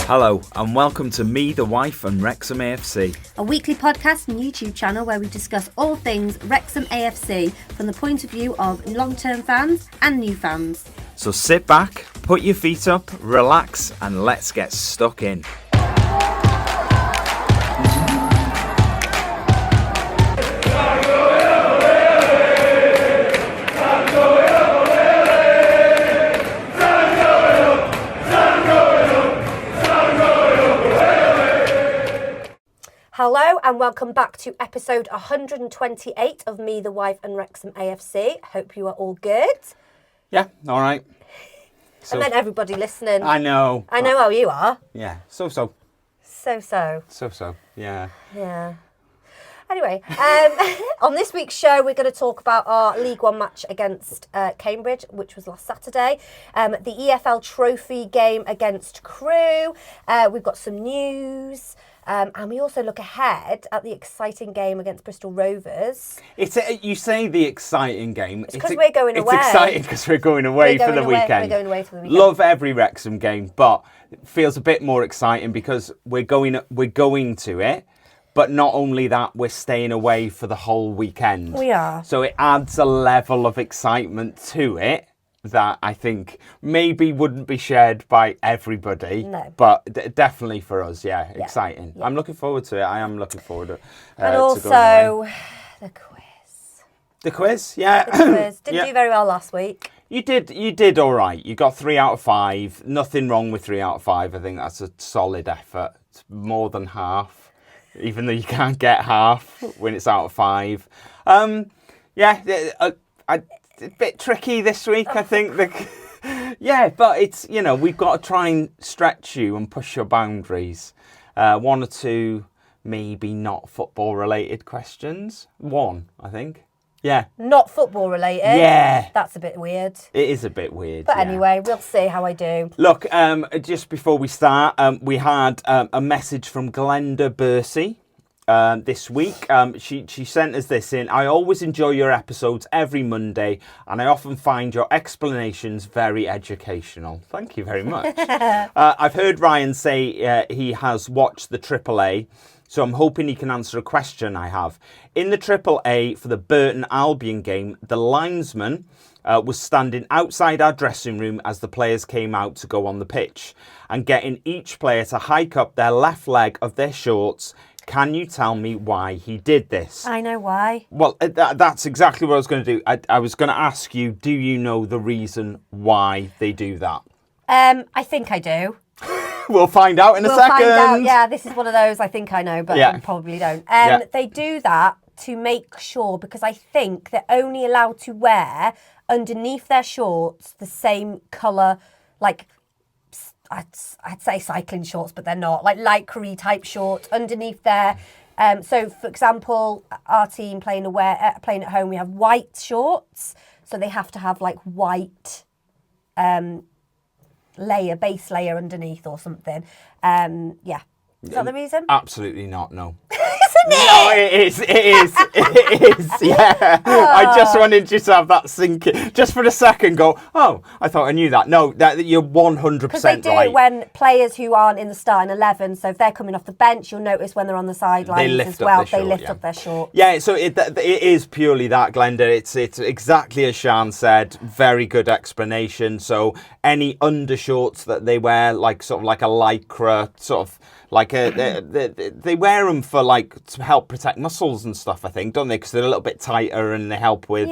Hello and welcome to Me, the Wife and Wrexham AFC. A weekly podcast and YouTube channel where we discuss all things Wrexham AFC from the point of view of long-term fans and new fans. So sit back, put your feet up, relax and let's get stuck in. Hello and welcome back to episode 128 of Me, the Wife and Wrexham AFC. Hope you are all good. Yeah, all right. And then everybody listening. I know how you are. Yeah, so. So, yeah. Yeah. Anyway, on this week's show, we're going to talk about our League One match against Cambridge, which was last Saturday. The EFL Trophy game against Crewe. We've got some news. And we also look ahead at the exciting game against Bristol Rovers. You say the exciting game. It's because we're going away. It's exciting because we're going away for the weekend. We're going away for the weekend. Love every Wrexham game, but it feels a bit more exciting because we're going to it. But not only that, we're staying away for the whole weekend. We are. So it adds a level of excitement to it that I think maybe wouldn't be shared by everybody. No. But definitely for us, exciting. Yeah. I'm looking forward to it. I am looking forward to and also the quiz. The quiz, yeah. The quiz. Didn't do very well last week. You did all right. You got 3 out of 5. Nothing wrong with 3 out of 5. I think that's a solid effort. It's more than half, even though you can't get half when it's out of 5. It's a bit tricky this week, I think. But it's, we've got to try and stretch you and push your boundaries. 1 or 2 maybe not football related questions. 1, I think. Yeah. Not football related? Yeah. That's a bit weird. It is a bit weird. But anyway, we'll see how I do. Look, just before we start, we had a message from Glenda Bursey. This week, she sent us this in. I always enjoy your episodes every Monday and I often find your explanations very educational. Thank you very much. I've heard Ryan say he has watched the AAA, so I'm hoping he can answer a question I have. In the AAA for the Burton Albion game, the linesman was standing outside our dressing room as the players came out to go on the pitch and getting each player to hike up their left leg of their shorts. Can you tell me why he did this? I know why. Well, that's exactly what I was going to do. I was going to ask you, do you know the reason why they do that? I think I do. We'll find out in a second. We'll find out. Yeah, this is one of those I think I know, but I probably don't. They do that to make sure, because I think they're only allowed to wear underneath their shorts the same colour, like I'd say cycling shorts, but they're not, like lycra type shorts underneath there. So, for example, our team playing at home, we have white shorts, so they have to have like white base layer underneath or something. Is that the reason? Absolutely not, no. Isn't it? No, it is, yeah. I just wanted you to have that sink in. Just for a second go, oh, I thought I knew that. No, that you're 100% because they do right. It when players who aren't in the starting 11, so if they're coming off the bench, you'll notice when they're on the sidelines as well, they lift up their shorts. Yeah, so it is purely that, Glenda. It's exactly as Siân said. Very good explanation. So any undershorts that they wear, like sort of like a lycra, sort of like they wear them for like to help protect muscles and stuff, I think, don't they? Because they're a little bit tighter and they help with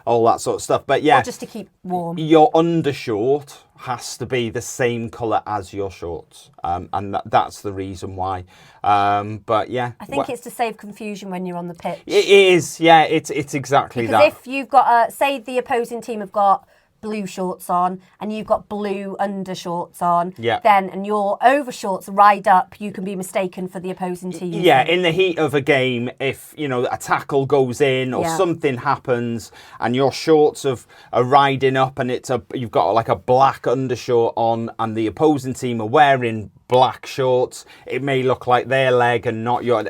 all that sort of stuff. But yeah, or just to keep warm. Your undershort has to be the same colour as your shorts, and that's the reason why. But yeah, I think it's to save confusion when you're on the pitch. It is, yeah. It's exactly because that. If you've got say the opposing team have got blue shorts on and you've got blue undershorts on, then and your overshorts ride up, you can be mistaken for the opposing team. Yeah, in the heat of a game, if a tackle goes in or something happens and your shorts are riding up and you've got like a black undershort on and the opposing team are wearing black shorts. It may look like their leg and not your...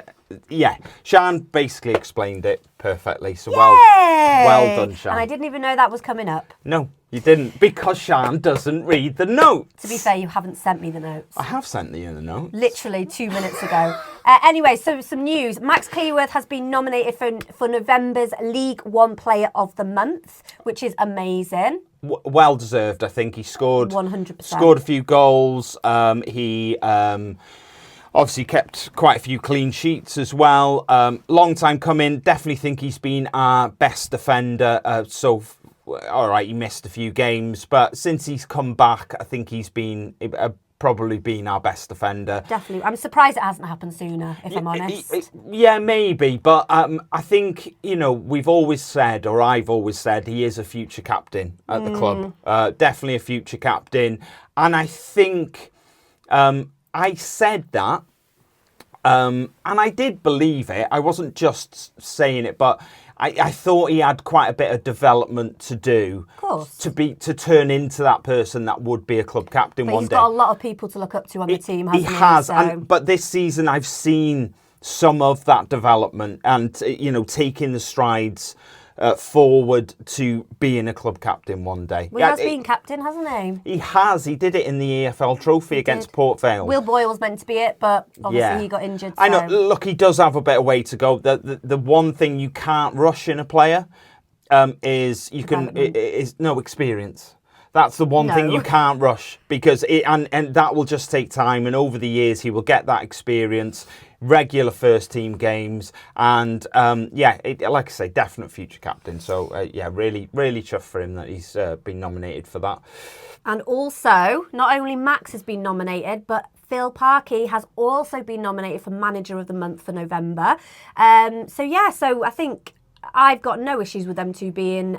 Yeah, Siân basically explained it perfectly. So well done, Siân. And I didn't even know that was coming up. No, you didn't, because Siân doesn't read the notes. To be fair, you haven't sent me the notes. I have sent you the notes. Literally 2 minutes ago. Anyway, so some news. Max Cleworth has been nominated for November's League One Player of the Month, which is amazing. Well deserved, I think. He scored 100%. Scored a few goals. He obviously kept quite a few clean sheets as well. Long time coming. Definitely think he's been our best defender. All right, he missed a few games, but since he's come back, I think he's been probably been our best defender. Definitely. I'm surprised it hasn't happened sooner, if I'm honest. Yeah, maybe. But I think, we've always said, or I've always said, he is a future captain at the club. Definitely a future captain. And I think I said that, and I did believe it. I wasn't just saying it, but I thought he had quite a bit of development to do, of course, to turn into that person that would be a club captain one day. He's got a lot of people to look up to on the team, hasn't he? He has, So... but this season I've seen some of that development and, taking the strides forward to being a club captain one day. Well, he has been captain, hasn't he? He has. He did it in the EFL Trophy against Port Vale. Will Boyle was meant to be it, but obviously he got injured. So. I know. Look, he does have a better way to go. The one thing you can't rush in a player is no experience. That's the one thing you can't rush, because and that will just take time. And over the years, he will get that experience, regular first team games, and like I say, definite future captain. So really, really chuffed for him that he's been nominated for that. And also, not only Max has been nominated, but Phil Parkey has also been nominated for Manager of the Month for November. So I think I've got no issues with them two being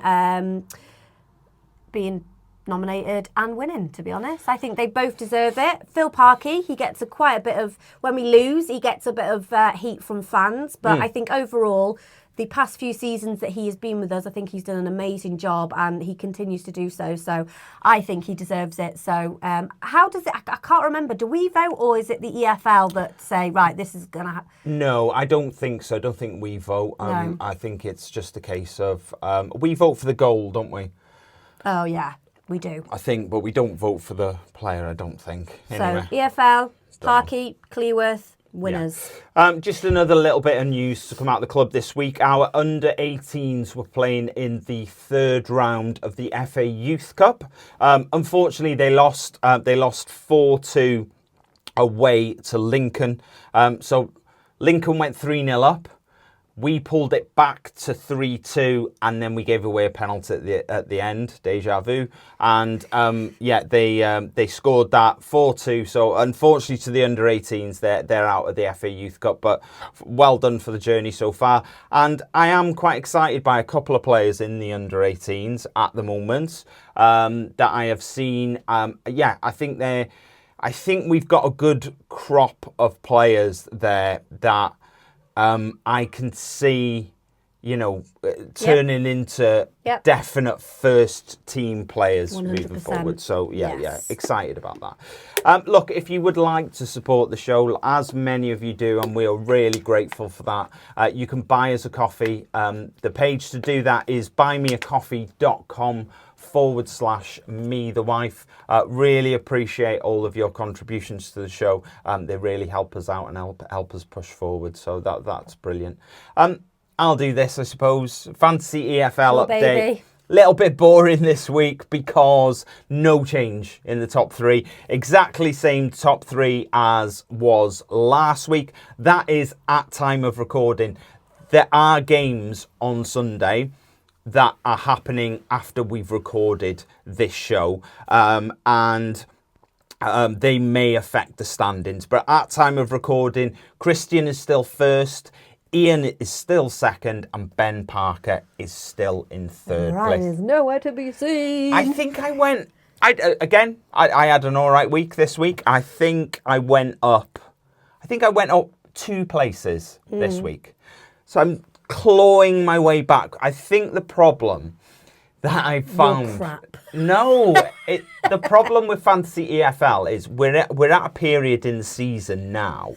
nominated and winning, to be honest. I think they both deserve it. Phil Parkey, he gets quite a bit of, when we lose, he gets a bit of heat from fans. But I think overall, the past few seasons that he has been with us, I think he's done an amazing job and he continues to do so. So I think he deserves it. So how does it, I can't remember, do we vote or is it the EFL that say, right, this is going to happen? No, I don't think so. I don't think we vote. No. I think it's just a case of, we vote for the goal, don't we? Oh, yeah. We do. I think, but we don't vote for the player, I don't think. Anyway. So, EFL, Parkey, Cleworth, winners. Yeah. Just another little bit of news to come out of the club this week. Our under-18s were playing in the third round of the FA Youth Cup. Unfortunately, they lost 4-2 away to Lincoln. So Lincoln went 3-0 up. We pulled it back to 3-2, and then we gave away a penalty at the end, deja vu. And they scored that 4-2. So unfortunately to the under-18s, they're out of the FA Youth Cup, but well done for the journey so far. And I am quite excited by a couple of players in the under-18s at the moment that I have seen. I think we've got a good crop of players there that I can see, turning into definite first team players 100%. moving forward. So, excited about that. Look, if you would like to support the show, as many of you do, and we are really grateful for that, you can buy us a coffee. The page to do that is buymeacoffee.com/me the wife. Really appreciate all of your contributions to the show. They really help us out and help us push forward. So that's brilliant. I'll do this, I suppose. Fantasy EFL update. Baby. Little bit boring this week because no change in the top three. Exactly same top three as was last week. That is at time of recording. There are games on Sunday that are happening after we've recorded this show, and they may affect the standings. But at time of recording, Christian is still first, Ian is still second, and Ben Parker is still in third place. Is nowhere to be seen. I think I had an all right week this week. I think I went up 2 places this week. So I'm clawing my way back. I think the problem that I found. Your crap. No, the problem with Fantasy EFL is we're at a period in the season now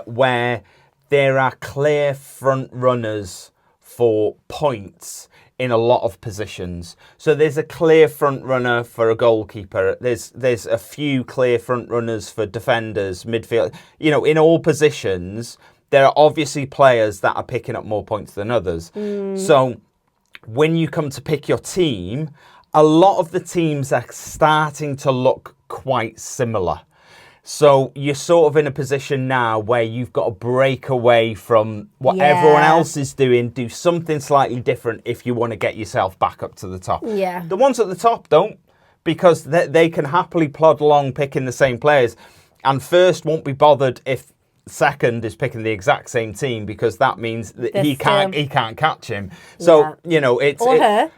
where there are clear front runners for points in a lot of positions. So there's a clear front runner for a goalkeeper. There's a few clear front runners for defenders, midfield. You know, in all positions, there are obviously players that are picking up more points than others. So when you come to pick your team, a lot of the teams are starting to look quite similar. So you're sort of in a position now where you've got to break away from what everyone else is doing, do something slightly different if you want to get yourself back up to the top. Yeah. The ones at the top don't, because they can happily plod along picking the same players, and first won't be bothered if second is picking the exact same team, because that means that he can't catch him. So, you know, it's... her.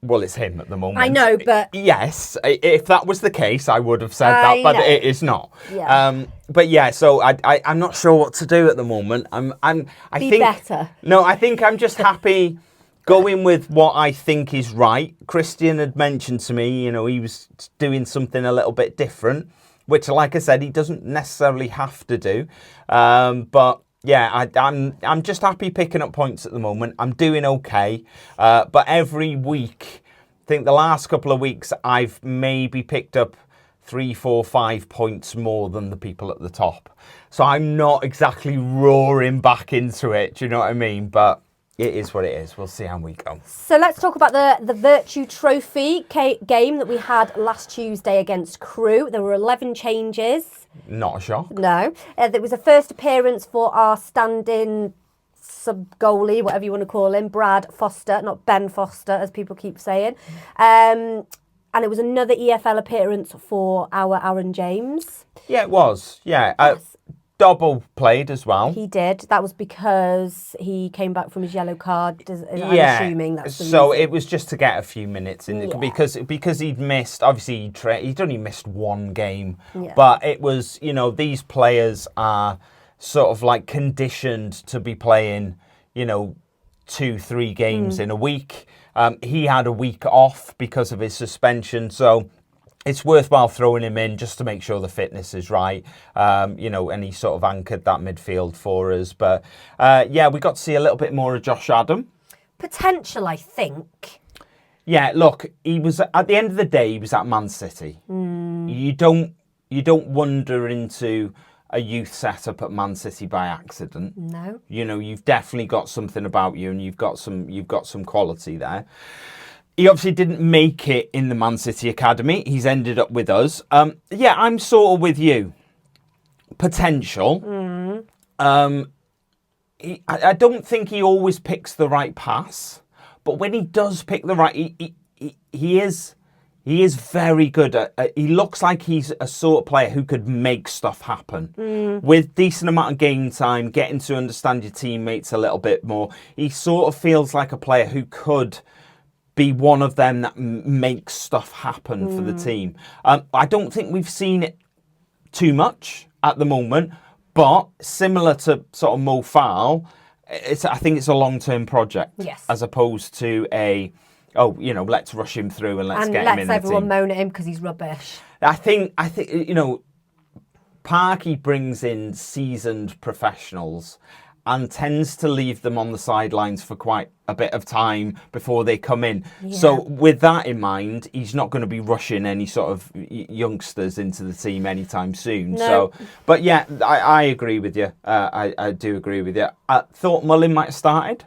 Well, it's him at the moment. I know, but... Yes, if that was the case, I would have said that, but it is not. Yeah. But yeah, so I'm not sure what to do at the moment. I think better. No, I think I'm just happy going with what I think is right. Christian had mentioned to me, you know, he was doing something a little bit different, which, like I said, he doesn't necessarily have to do. But... yeah, I'm just happy picking up points at the moment. I'm doing okay. But every week, I think the last couple of weeks, I've maybe picked up 3, 4, 5 points more than the people at the top. So I'm not exactly roaring back into it. Do you know what I mean? But it is what it is. We'll see how we go. So let's talk about the Virtue Trophy game that we had last Tuesday against Crewe. There were 11 changes. Not a shock. No. There was a first appearance for our stand-in sub-goalie, whatever you want to call him, Brad Foster, not Ben Foster, as people keep saying. And it was another EFL appearance for our Aaron James. Yeah, it was. Yeah. Yes. Double played as well. He did. That was because he came back from his yellow card. I'm assuming that's the so reason. It was just to get a few minutes in because he'd missed. Obviously, he'd only missed one game, but it was, you know, these players are sort of like conditioned to be playing, you know, 2-3 games in a week. He had a week off because of his suspension, so it's worthwhile throwing him in just to make sure the fitness is right, you know, and he sort of anchored that midfield for us. But, yeah, we got to see a little bit more of Josh Adam. Potential, I think. Yeah, look, he was, at the end of the day, he was at Man City. You don't wander into a youth setup at Man City by accident. No. You know, you've definitely got something about you, and you've got some quality there. He obviously didn't make it in the Man City Academy. He's ended up with us. Yeah, I'm sort of with you. Potential. I don't think he always picks the right pass, but when he does pick the right, he is very good at. He looks like he's a sort of player who could make stuff happen with decent amount of game time, getting to understand your teammates a little bit more. He sort of feels like a player who could be one of them that makes stuff happen for the team. I don't think we've seen it too much at the moment, but similar to sort of Mo Fowl, I think it's a long-term project. Yes. As opposed to you know, let's rush him through and let's get him in the team. And let's everyone moan at him because he's rubbish. I think, you know, Parky brings in seasoned professionals and tends to leave them on the sidelines for quite a bit of time before they come in. Yeah. So with that in mind, he's not going to be rushing any sort of youngsters into the team anytime soon. No. So, but yeah, I agree with you. I do agree with you. I thought Mullin might have started.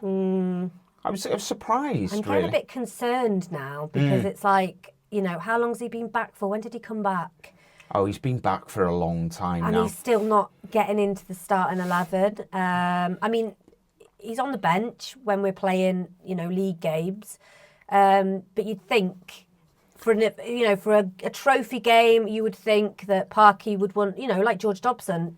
I was surprised, I'm kind of a bit concerned now because it's like, you know, how long's he been back for? When did he come back? Oh, he's been back for a long time and now. And he's still not getting into the starting 11. I mean, he's on the bench when we're playing, you know, league games. But you'd think for a trophy game, you would think that Parky would want, you know, like George Dobson,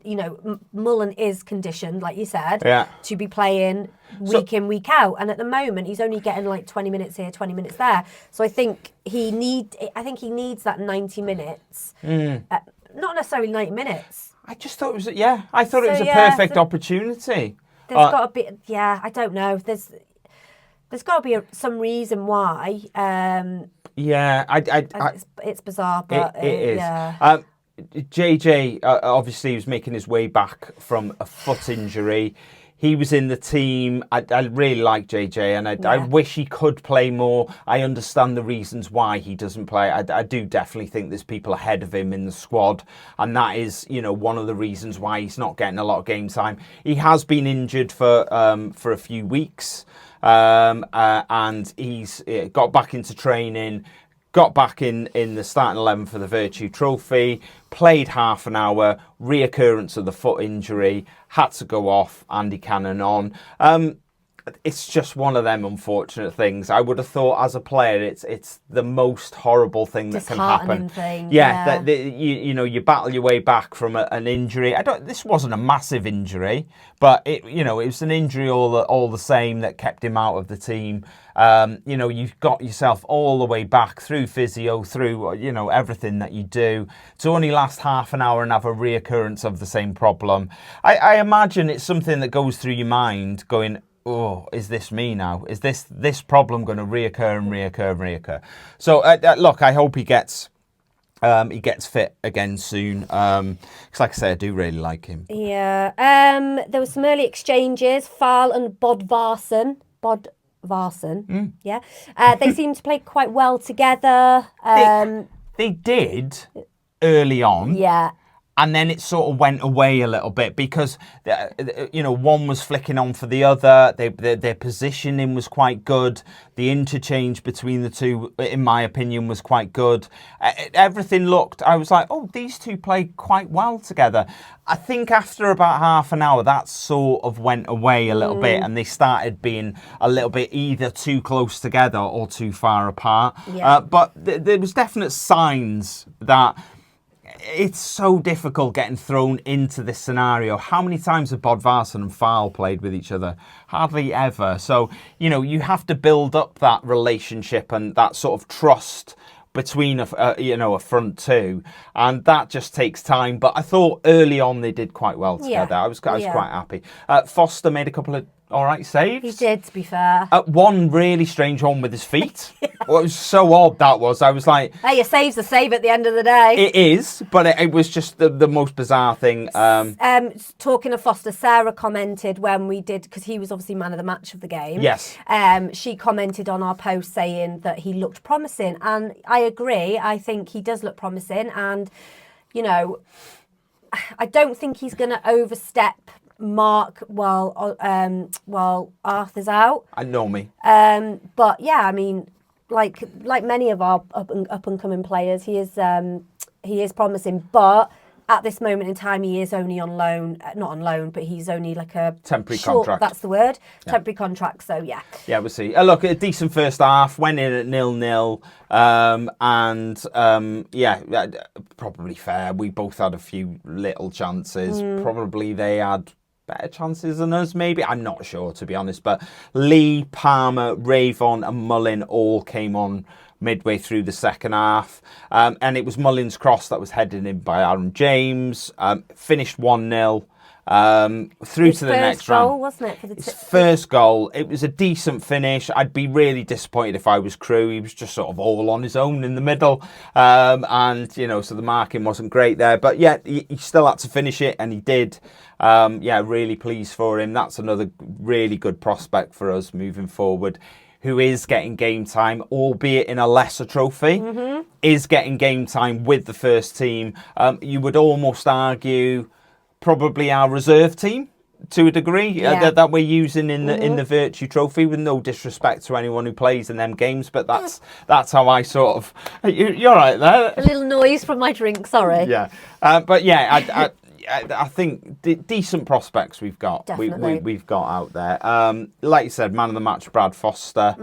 you know, Mullin is conditioned, like you said, to be playing week in, week out. And at the moment, he's only getting like 20 minutes here, 20 minutes there. So I think he needs that 90 minutes. Not necessarily 90 minutes. I just thought it was, I thought it was a perfect opportunity. There's got to be, I don't know. There's got to be some reason why. It's bizarre, but it is. Yeah. JJ obviously was making his way back from a foot injury. He was in the team. I really like JJ, and I wish he could play more. I understand the reasons why he doesn't play. I do definitely think there's people ahead of him in the squad, and that is, one of the reasons why he's not getting a lot of game time. He has been injured for a few weeks, and he's got back into training. Got back in the starting 11 for the Virtue Trophy, played half an hour, reoccurrence of the foot injury, had to go off, Andy Cannon on. It's just one of them unfortunate things. I would have thought as a player, it's the most horrible thing that can happen. Thing. Yeah. You battle your way back from an injury. This wasn't a massive injury, but it was an injury all the same that kept him out of the team. You've got yourself all the way back through physio, through everything that you do, to only last half an hour and have a reoccurrence of the same problem. I imagine it's something that goes through your mind, going, oh, is this me now? Is this problem going to reoccur and reoccur and reoccur? So, look, I hope he gets fit again soon. Because, like I say, I do really like him. Yeah. There were some early exchanges. Fal and Bodvarsson. Yeah. They seem to play quite well together. They did early on. Yeah. And then it sort of went away a little bit because, one was flicking on for the other. Their positioning was quite good. The interchange between the two, in my opinion, was quite good. Everything I was like, oh, these two play quite well together. I think after about half an hour, that sort of went away a little bit, and they started being a little bit either too close together or too far apart. Yeah. But there was definite signs that it's so difficult getting thrown into this scenario. How many times have Bodvarsson and Fal played with each other? Hardly ever. So, you have to build up that relationship and that sort of trust between a front two, and that just takes time. But I thought early on they did quite well together. I was quite happy. Foster made a couple of all right saves. He did, to be fair. One really strange one with his feet. Well, it was so odd, that was. I was like... Hey, a save's a save at the end of the day. It is, but it was just the most bizarre thing. Talking of Foster, Sarah commented when we did, because he was obviously man of the match of the game. Yes. She commented on our post saying that he looked promising. And I agree. I think he does look promising. And, I don't think he's going to overstep Mark while Arthur's out. I know me. But yeah, I mean, like many of our up and coming players, he is promising. But at this moment in time, he is only on loan. Not on loan, but he's only like a temporary contract. That's the word. Yeah. Temporary contract. So yeah. Yeah, we'll see. Look, a decent first half. Went in at 0-0. Probably fair. We both had a few little chances. Probably they had better chances than us, maybe. I'm not sure, to be honest. But Lee, Palmer, Ravon and Mullin all came on midway through the second half. And it was Mullin's cross that was headed in by Aaron James. Finished 1-0. Through to the next round. Goal, wasn't it? For his first goal. It was a decent finish. I'd be really disappointed if I was Crewe. He was just sort of all on his own in the middle. So the marking wasn't great there. But yeah, he still had to finish it, and he did. Really pleased for him. That's another really good prospect for us moving forward, who is getting game time, albeit in a lesser trophy, is getting game time with the first team. You would almost argue probably our reserve team to a degree that we're using in the Virtue Trophy, with no disrespect to anyone who plays in them games, but that's how I sort of... You're right there. A little noise from my drink, sorry. Yeah. I think decent prospects we've got. Definitely. We've got out there. Like you said, man of the match, Brad Foster.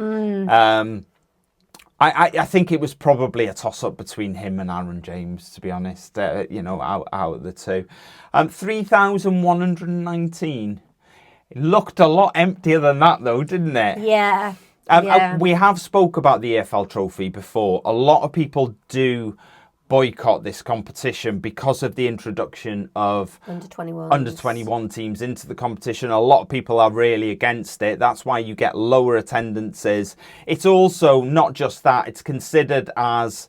I think it was probably a toss-up between him and Aaron James, to be honest, out of the two. 3,119. It looked a lot emptier than that, though, didn't it? Yeah. We have spoke about the EFL Trophy before. A lot of people do boycott this competition because of the introduction of under 21 teams into the competition. A lot of people are really against it. That's why you get lower attendances. It's also not just that, it's considered as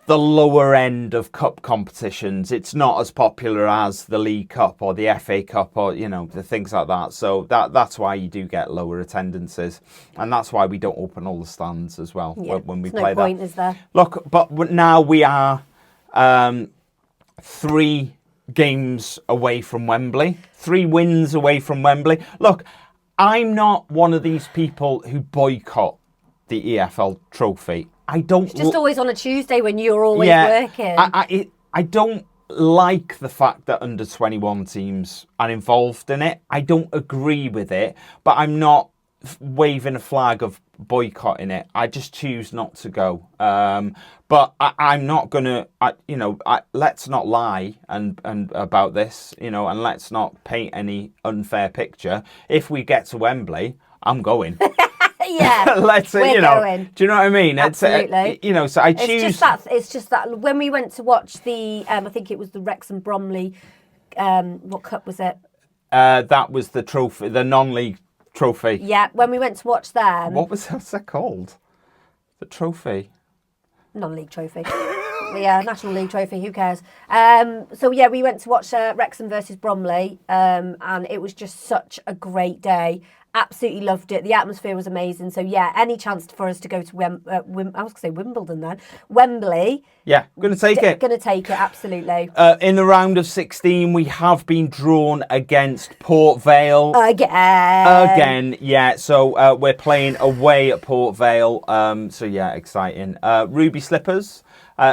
the lower end of cup competitions. It's not as popular as the League Cup or the FA Cup or, you know, the things like that. So that's why you do get lower attendances. And that's why we don't open all the stands as well when we play that. No point, is there? Look, but now we are 3 games away from Wembley. 3 wins away from Wembley. Look, I'm not one of these people who boycott the EFL Trophy. I don't. It's just always on a Tuesday when you're always working. I don't like the fact that under 21 teams are involved in it. I don't agree with it, but I'm not waving a flag of boycotting it. I just choose not to go. But I'm not gonna. Let's not lie and about this. And let's not paint any unfair picture. If we get to Wembley, I'm going. Yeah, we're going. Do you know what I mean? Absolutely. So I choose. It's just that when we went to watch the, I think it was the Wrexham Bromley. What cup was it? That was the trophy, the non-league trophy. Yeah, when we went to watch them. What's that called? The trophy. Non-league trophy. Yeah, National League trophy. Who cares? So yeah, we went to watch Wrexham versus Bromley, and it was just such a great day. Absolutely loved it. The atmosphere was amazing. So yeah, any chance for us to go to I was going to say Wimbledon then. Wembley. Yeah, going to take it. Going to take it, absolutely. In the round of 16, we have been drawn against Port Vale. Again, yeah. So we're playing away at Port Vale. So yeah, exciting. Ruby Slippers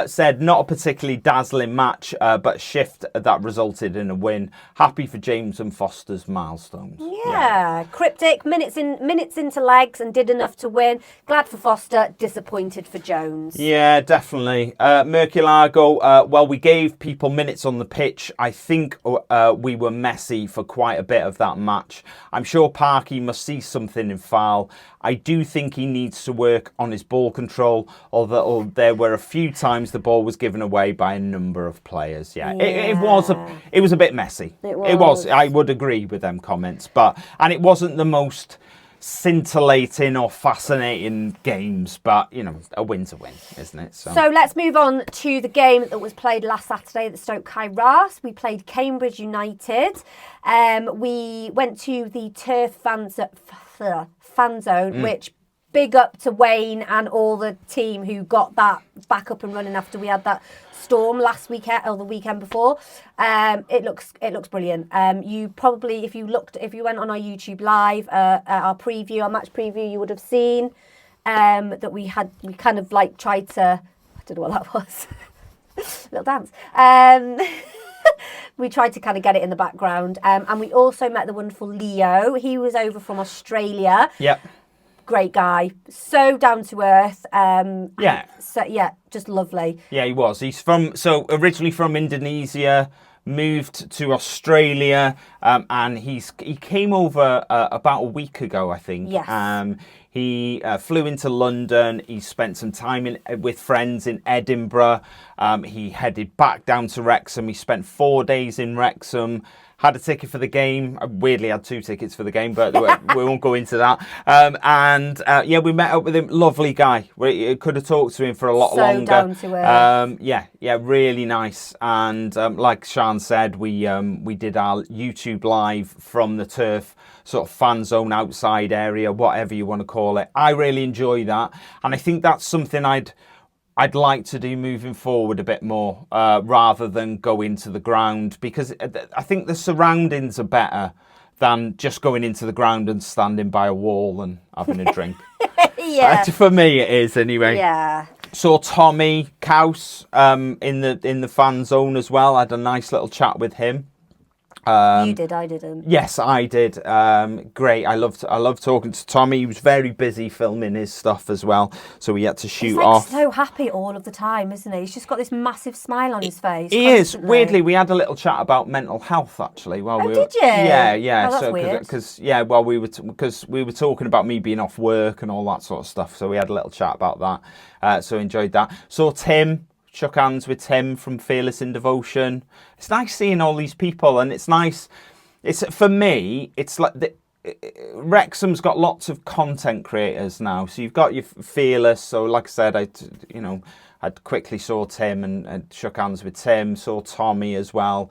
said not a particularly dazzling match, but a shift that resulted in a win. Happy for James and Foster's milestones. Yeah. Cryptic, minutes into legs and did enough to win. Glad for Foster, disappointed for Jones. Yeah, definitely. Merculago, well, we gave people minutes on the pitch. I think we were messy for quite a bit of that match. I'm sure Parky must see something in foul. I do think he needs to work on his ball control, although there were a few times the ball was given away by a number of players. Yeah. It was a bit messy. It was. I would agree with them comments, and it wasn't the most scintillating or fascinating games, but a win's a win, isn't it? So let's move on to the game that was played last Saturday at the Stoke Kairas. We played Cambridge United. We went to the Turf fan zone, which big up to Wayne and all the team who got that back up and running after we had that storm last weekend or the weekend before. It looks brilliant. You probably, if you went on our YouTube live, our match preview, you would have seen that we kind of like tried to, I don't know what that was, little dance. We tried to kind of get it in the background, and we also met the wonderful Leo. He was over from Australia. Yep. Great guy, so down to earth. Yeah. So yeah, just lovely. Yeah, he was. He's originally from Indonesia, moved to Australia, and he came over about a week ago, I think. Yes. He flew into London. He spent some time with friends in Edinburgh. He headed back down to Wrexham. He spent 4 days in Wrexham. Had a ticket for the game. I weirdly had 2 tickets for the game, but we won't go into that. We met up with him. Lovely guy. We could have talked to him for a lot longer. So down to earth. Yeah, really nice. And like Siân said, we did our YouTube live from the Turf sort of fan zone outside area, whatever you want to call it. I really enjoy that, and I think that's something I'd like to do moving forward a bit more, rather than go into the ground, because I think the surroundings are better than just going into the ground and standing by a wall and having a drink. Yeah. For me, it is anyway. Yeah. Saw Tommy Kaus in the fan zone as well. I had a nice little chat with him. You did, I didn't. Yes, I did. Great. I loved talking to Tommy. He was very busy filming his stuff as well, so we had to shoot off. He's so happy all of the time, isn't he? He's just got this massive smile on his face. He is. Weirdly, we had a little chat about mental health actually. Did you? Yeah. Oh, that's weird. Because we were talking about me being off work and all that sort of stuff. So we had a little chat about that. So enjoyed that. Saw Tim. shook hands with Tim from Fearless in Devotion. It's nice seeing all these people, and it's nice. It's for me. It's like Wrexham's got lots of content creators now. So you've got your Fearless. So like I said, I quickly saw Tim and shook hands with Tim. Saw Tommy as well.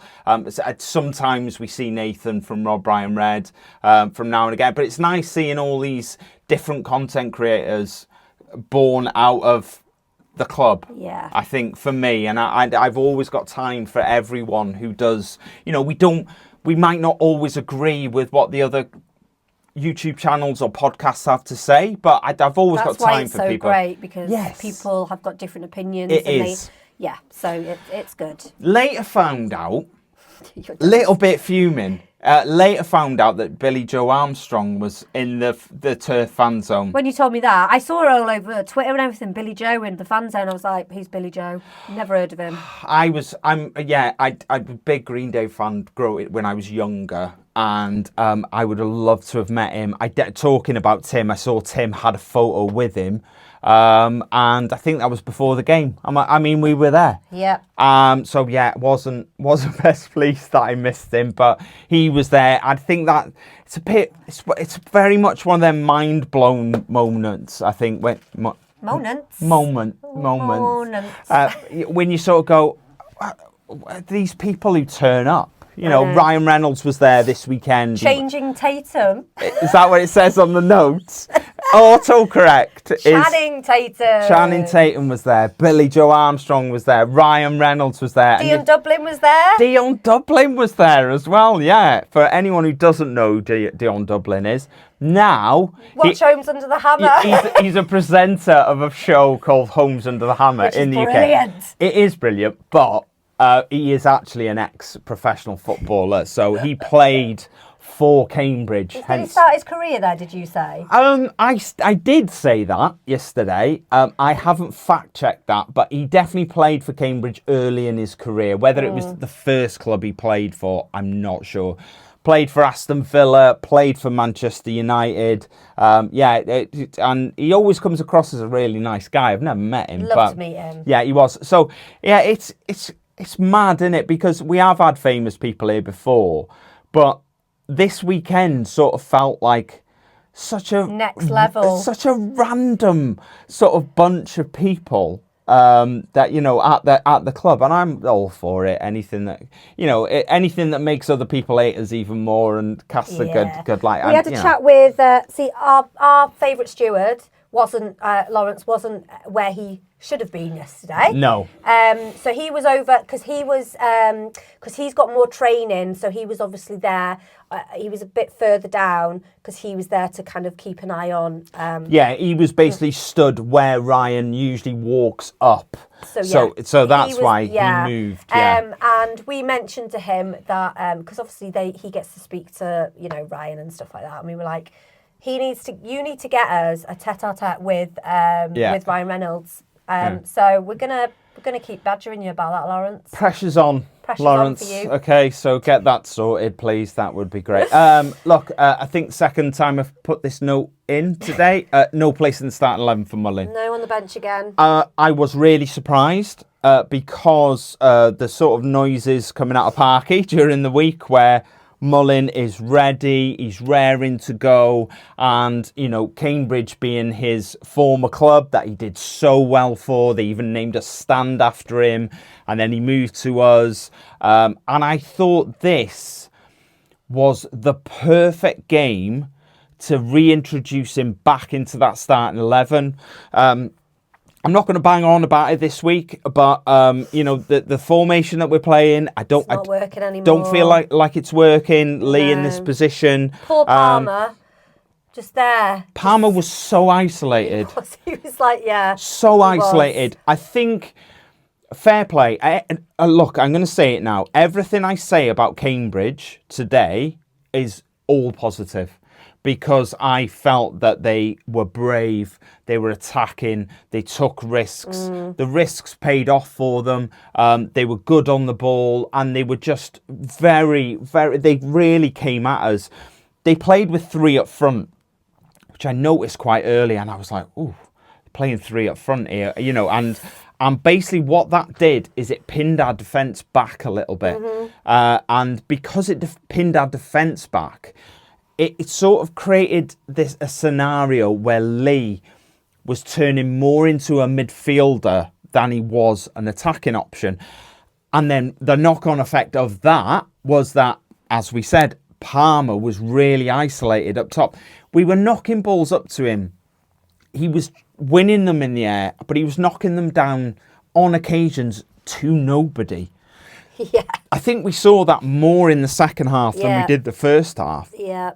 Sometimes we see Nathan from Rob Bryan Red from now and again. But it's nice seeing all these different content creators born out of the club. Yeah. I think for me, and I've always got time for everyone who does. We might not always agree with what the other YouTube channels or podcasts have to say, but I've always got time for people. That's why it's so great, because people have got different opinions. So it's good. Later found out, little bit fuming, later found out that Billie Joe Armstrong was in the Turf fan zone. When you told me that, I saw her all over Twitter and everything, Billie Joe in the fan zone. I was like, who's Billie Joe? Never heard of him. I'm a big Green Day fan when I was younger. And I would have loved to have met him. Talking about Tim, I saw Tim had a photo with him. And I think that was before the game. We were there. Yeah. It wasn't best pleased that I missed him, but he was there. I think that it's very much one of them mind blown moments. I think moments. When you sort of go, these people who turn up. Ryan Reynolds was there this weekend. Changing Tatum. Is that what it says on the notes? Autocorrect. Channing Tatum was there. Billie Joe Armstrong was there. Ryan Reynolds was there. Dion Dublin was there. Dion Dublin was there as well, yeah. For anyone who doesn't know who Dion Dublin is, now... Watch Homes Under the Hammer. He's a presenter of a show called Homes Under the Hammer in the UK. It is brilliant, but... he is actually an ex-professional footballer, so he played for Cambridge. Did he start his career there, did you say? I did say that yesterday. I haven't fact-checked that, but he definitely played for Cambridge early in his career. Whether it was the first club he played for, I'm not sure. Played for Aston Villa, played for Manchester United. And he always comes across as a really nice guy. I've never met him. Love to meet him. Yeah, he was. So, yeah, it's mad, isn't it? Because we have had famous people here before, but this weekend sort of felt like such a next level, such a random sort of bunch of people that at the club, and I'm all for it. Anything that makes other people hate us even more and casts a good light. We had a chat with our favourite steward. Lawrence wasn't where he should have been yesterday. No. So he was over because he's got more training. So he was obviously there. He was a bit further down because he was there to kind of keep an eye on. He was basically stood where Ryan usually walks up. So that's why he moved. Yeah. And we mentioned to him that because obviously he gets to speak to Ryan and stuff like that, and we were like, you need to get us a tete-a-tete with Ryan Reynolds. So we're gonna keep badgering you about that, Lawrence. Pressure's on, Lawrence. On for you. Okay, so get that sorted, please. That would be great. Look, I think second time I've put this note in today. No place in the starting 11 for Mullin. No on the bench again. I was really surprised because the sort of noises coming out of Parky during the week where Mullin is ready, he's raring to go, and Cambridge being his former club that he did so well for, they even named a stand after him, and then he moved to us, and I thought this was the perfect game to reintroduce him back into that starting 11. I'm not going to bang on about it this week, but the formation that we're playing, it's not working anymore. Don't feel like it's working. Lee in this position. Poor Palmer, just there. Palmer was so isolated. He was like, so isolated. I think fair play. Look, I'm going to say it now. Everything I say about Cambridge today is all positive. Because I felt that they were brave, they were attacking, they took risks. The risks paid off for them. They were good on the ball, and they were just very, very... They really came at us. They played with three up front, which I noticed quite early, and I was like, ooh, playing three up front here, and And basically what that did is it pinned our defence back a little bit. And because it pinned our defence back, it sort of created a scenario where Lee was turning more into a midfielder than he was an attacking option. And then the knock-on effect of that was that, as we said, Palmer was really isolated up top. We were knocking balls up to him. He was winning them in the air, but he was knocking them down on occasions to nobody. Yeah. I think we saw that more in the second half than we did the first half. Yeah.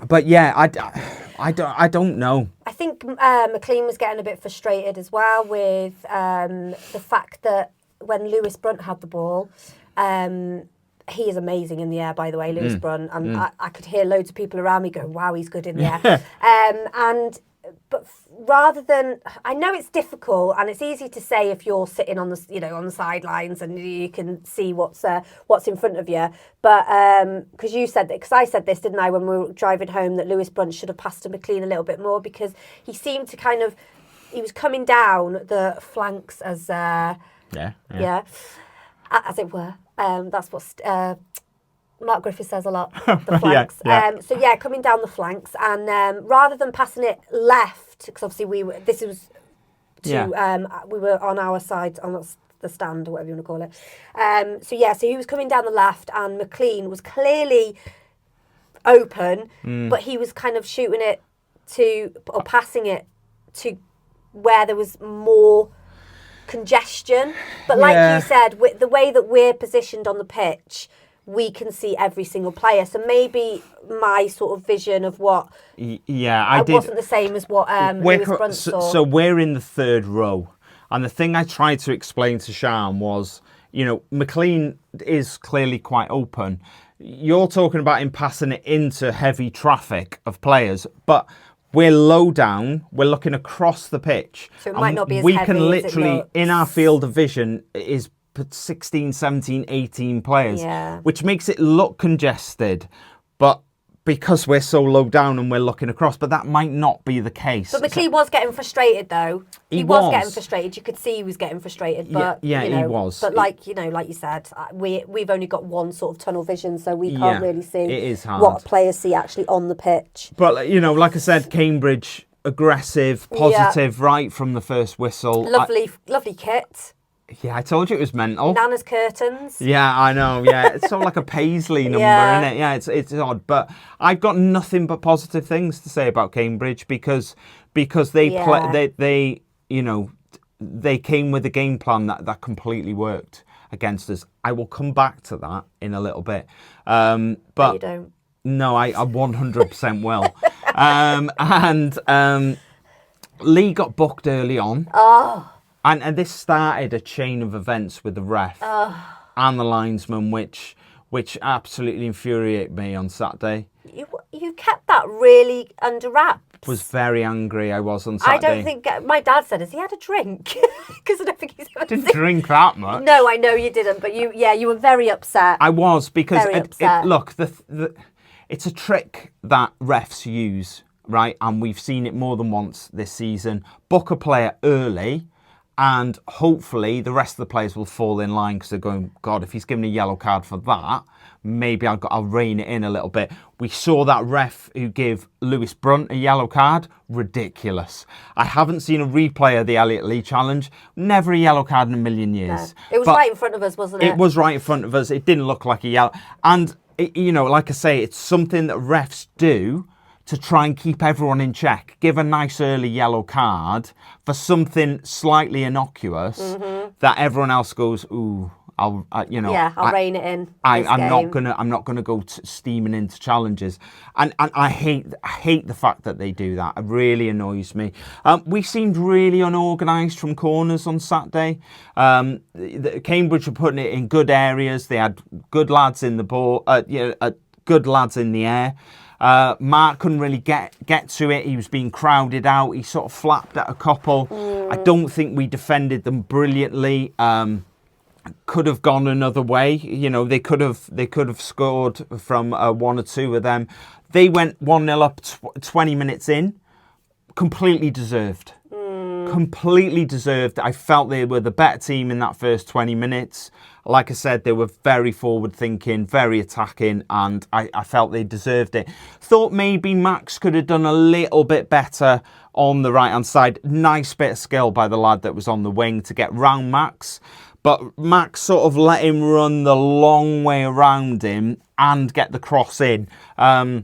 But yeah, I don't know. I think McLean was getting a bit frustrated as well with the fact that when Lewis Brunt had the ball, he is amazing in the air, by the way, Lewis Brunt. And I could hear loads of people around me going, wow, he's good in the air. But rather than, I know it's difficult and it's easy to say if you're sitting on the, on the sidelines and you can see what's in front of you. But because you said that, because I said this, didn't I, when we were driving home, that Lewis Brunt should have passed to McLean a little bit more because he seemed to he was coming down the flanks as as it were. That's what Mark Griffiths says a lot, the flanks. Coming down the flanks, and rather than passing it left, because obviously we were on our side, on the stand, or whatever you want to call it. So he was coming down the left, and McLean was clearly open, but he was kind of shooting it or passing it to where there was more congestion. But like you said, with the way that we're positioned on the pitch, we can see every single player. So maybe my sort of vision of what wasn't the same as what Lewis Brunt saw. So we're in the third row. And the thing I tried to explain to Siân was, McLean is clearly quite open. You're talking about him passing it into heavy traffic of players, but we're low down, we're looking across the pitch. So it might not be as heavy. We can literally, in our field of vision, is 16, 17, 18 players, which makes it look congested, but because we're so low down and we're looking across, but that might not be the case. But McLean was getting frustrated though. He was getting frustrated. You could see he was getting frustrated, but he was. But like you said, we've only got one sort of tunnel vision, so we can't really see it is hard. What players see actually on the pitch. But like I said, Cambridge, aggressive, positive, right from the first whistle. Lovely kit. Yeah, I told you it was mental. Nana's curtains. Yeah, I know. Yeah, it's sort of like a Paisley number, isn't it? Yeah, it's odd. But I've got nothing but positive things to say about Cambridge because they they came with a game plan that completely worked against us. I will come back to that in a little bit. But no, you don't. No, I 100% will. Lee got booked early on. Oh. And this started a chain of events with the ref and the linesman, which absolutely infuriated me on Saturday. You kept that really under wraps. Was very angry I was on Saturday. I don't think... My dad said, has he had a drink? Because I don't think he's ever didn't drink that much. No, I know you didn't, but you were very upset. I was, because look, it's a trick that refs use, right? And we've seen it more than once this season. Book a player early, and hopefully the rest of the players will fall in line because they're going, God, if he's given a yellow card for that, maybe I'll rein it in a little bit. We saw that ref who gave Lewis Brunt a yellow card. Ridiculous. I haven't seen a replay of the Elliot Lee challenge. Never a yellow card in a million years. No. It was right in front of us, wasn't it? It was right in front of us. It didn't look like a yellow. And, like I say, it's something that refs do to try and keep everyone in check. Give a nice early yellow card for something slightly innocuous that everyone else goes, ooh, I'll rein it in. I'm not gonna go steaming into challenges, and I hate the fact that they do that. It really annoys me. We seemed really unorganised from corners on Saturday. Cambridge were putting it in good areas. They had good lads in the ball. Good lads in the air. Mark couldn't really get to it. He was being crowded out. He sort of flapped at a couple. I don't think we defended them brilliantly. Could have gone another way. They could have scored from one or two of them. They went 1-0 up 20 minutes in. Completely deserved. Completely deserved. I felt they were the better team in that first 20 minutes. Like I said, they were very forward-thinking, very attacking, and I felt they deserved it. Thought maybe Max could have done a little bit better on the right-hand side. Nice bit of skill by the lad that was on the wing to get round Max. But Max sort of let him run the long way around him and get the cross in. I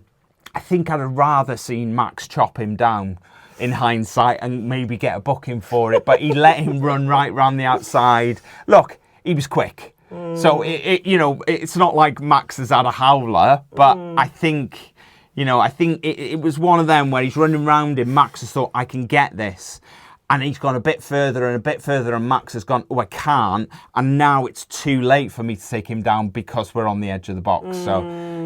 think I'd have rather seen Max chop him down in hindsight and maybe get a booking for it. But he let him run right round the outside. Look, he was quick. So, it's not like Max has had a howler. But I think, it was one of them where he's running around him. Max has thought, I can get this. And he's gone a bit further and Max has gone, oh, I can't. And now it's too late for me to take him down because we're on the edge of the box. So,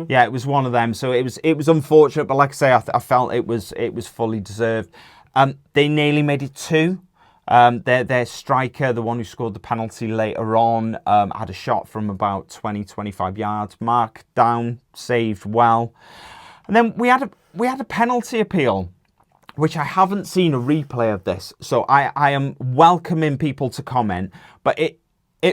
yeah, it was one of them. So it was unfortunate, but like I say, I felt it was fully deserved. They nearly made it 2. Their striker, the one who scored the penalty later on, had a shot from about 20, 25 yards. Mark down, saved well. And then we had a penalty appeal, which I haven't seen a replay of this, so I am welcoming people to comment. But it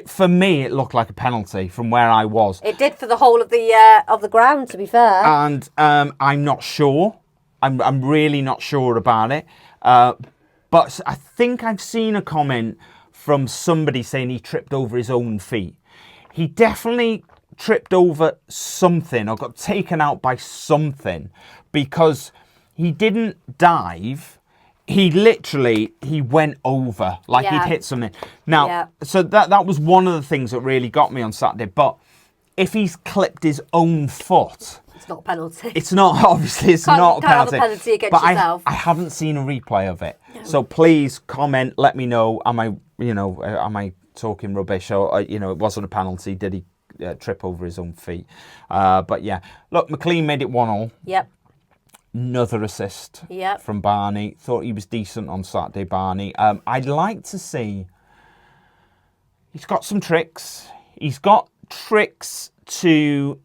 for me, it looked like a penalty from where I was. It did for the whole of the ground, to be fair. And I'm not sure. I'm really not sure about it. But I think I've seen a comment from somebody saying he tripped over his own feet. He definitely tripped over something or got taken out by something, because he didn't dive. He went over like he'd hit something. Now, so that was one of the things that really got me on Saturday. But if he's clipped his own foot, it's not a penalty. It's not, obviously, it's not a penalty. Have a penalty against but yourself. I haven't seen a replay of it. No. So please comment, let me know. Am I talking rubbish? Or, it wasn't a penalty. Did he trip over his own feet? But yeah, look, McLean made it 1-1. Yep. Another assist from Barney. Thought he was decent on Saturday, Barney. I'd like to see... He's got some tricks. He's got tricks to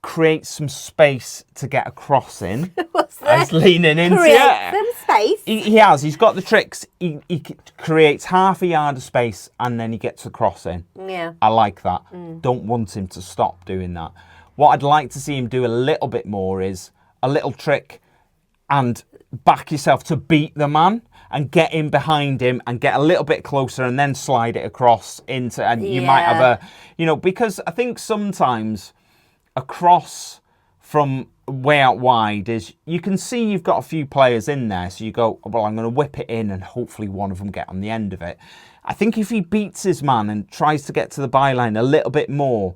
create some space to get a cross in. What's that? He's leaning into Create some space? He has. He's got the tricks. He creates half a yard of space and then he gets a cross in. Yeah. I like that. Don't want him to stop doing that. What I'd like to see him do a little bit more is a little trick and back yourself to beat the man and get in behind him and get a little bit closer and then slide it across into, and you might have because I think sometimes a cross from way out wide is, you can see you've got a few players in there, so you go, well, I'm going to whip it in and hopefully one of them get on the end of it. I think if he beats his man and tries to get to the byline a little bit more,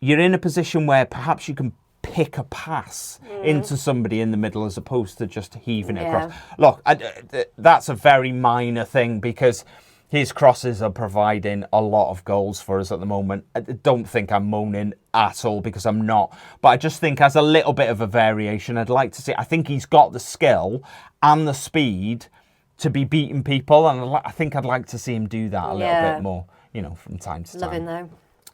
you're in a position where perhaps you can pick a pass into somebody in the middle as opposed to just heaving it across. Look, that's a very minor thing because his crosses are providing a lot of goals for us at the moment. I don't think I'm moaning at all because I'm not. But I just think as a little bit of a variation, I'd like to see... I think he's got the skill and the speed to be beating people. And I think I'd like to see him do that a little bit more, from time to time. Loving though.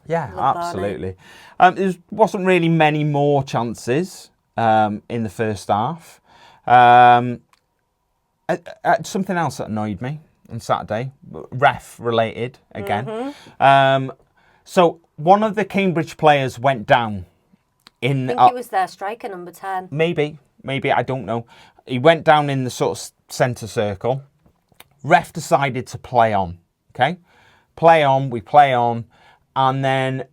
Yeah, absolutely. There wasn't really many more chances in the first half. Something else that annoyed me on Saturday, ref related again. So one of the Cambridge players went down. I think it was their striker, number 10. Maybe, I don't know. He went down in the sort of centre circle. Ref decided to play on, okay? We play on. And then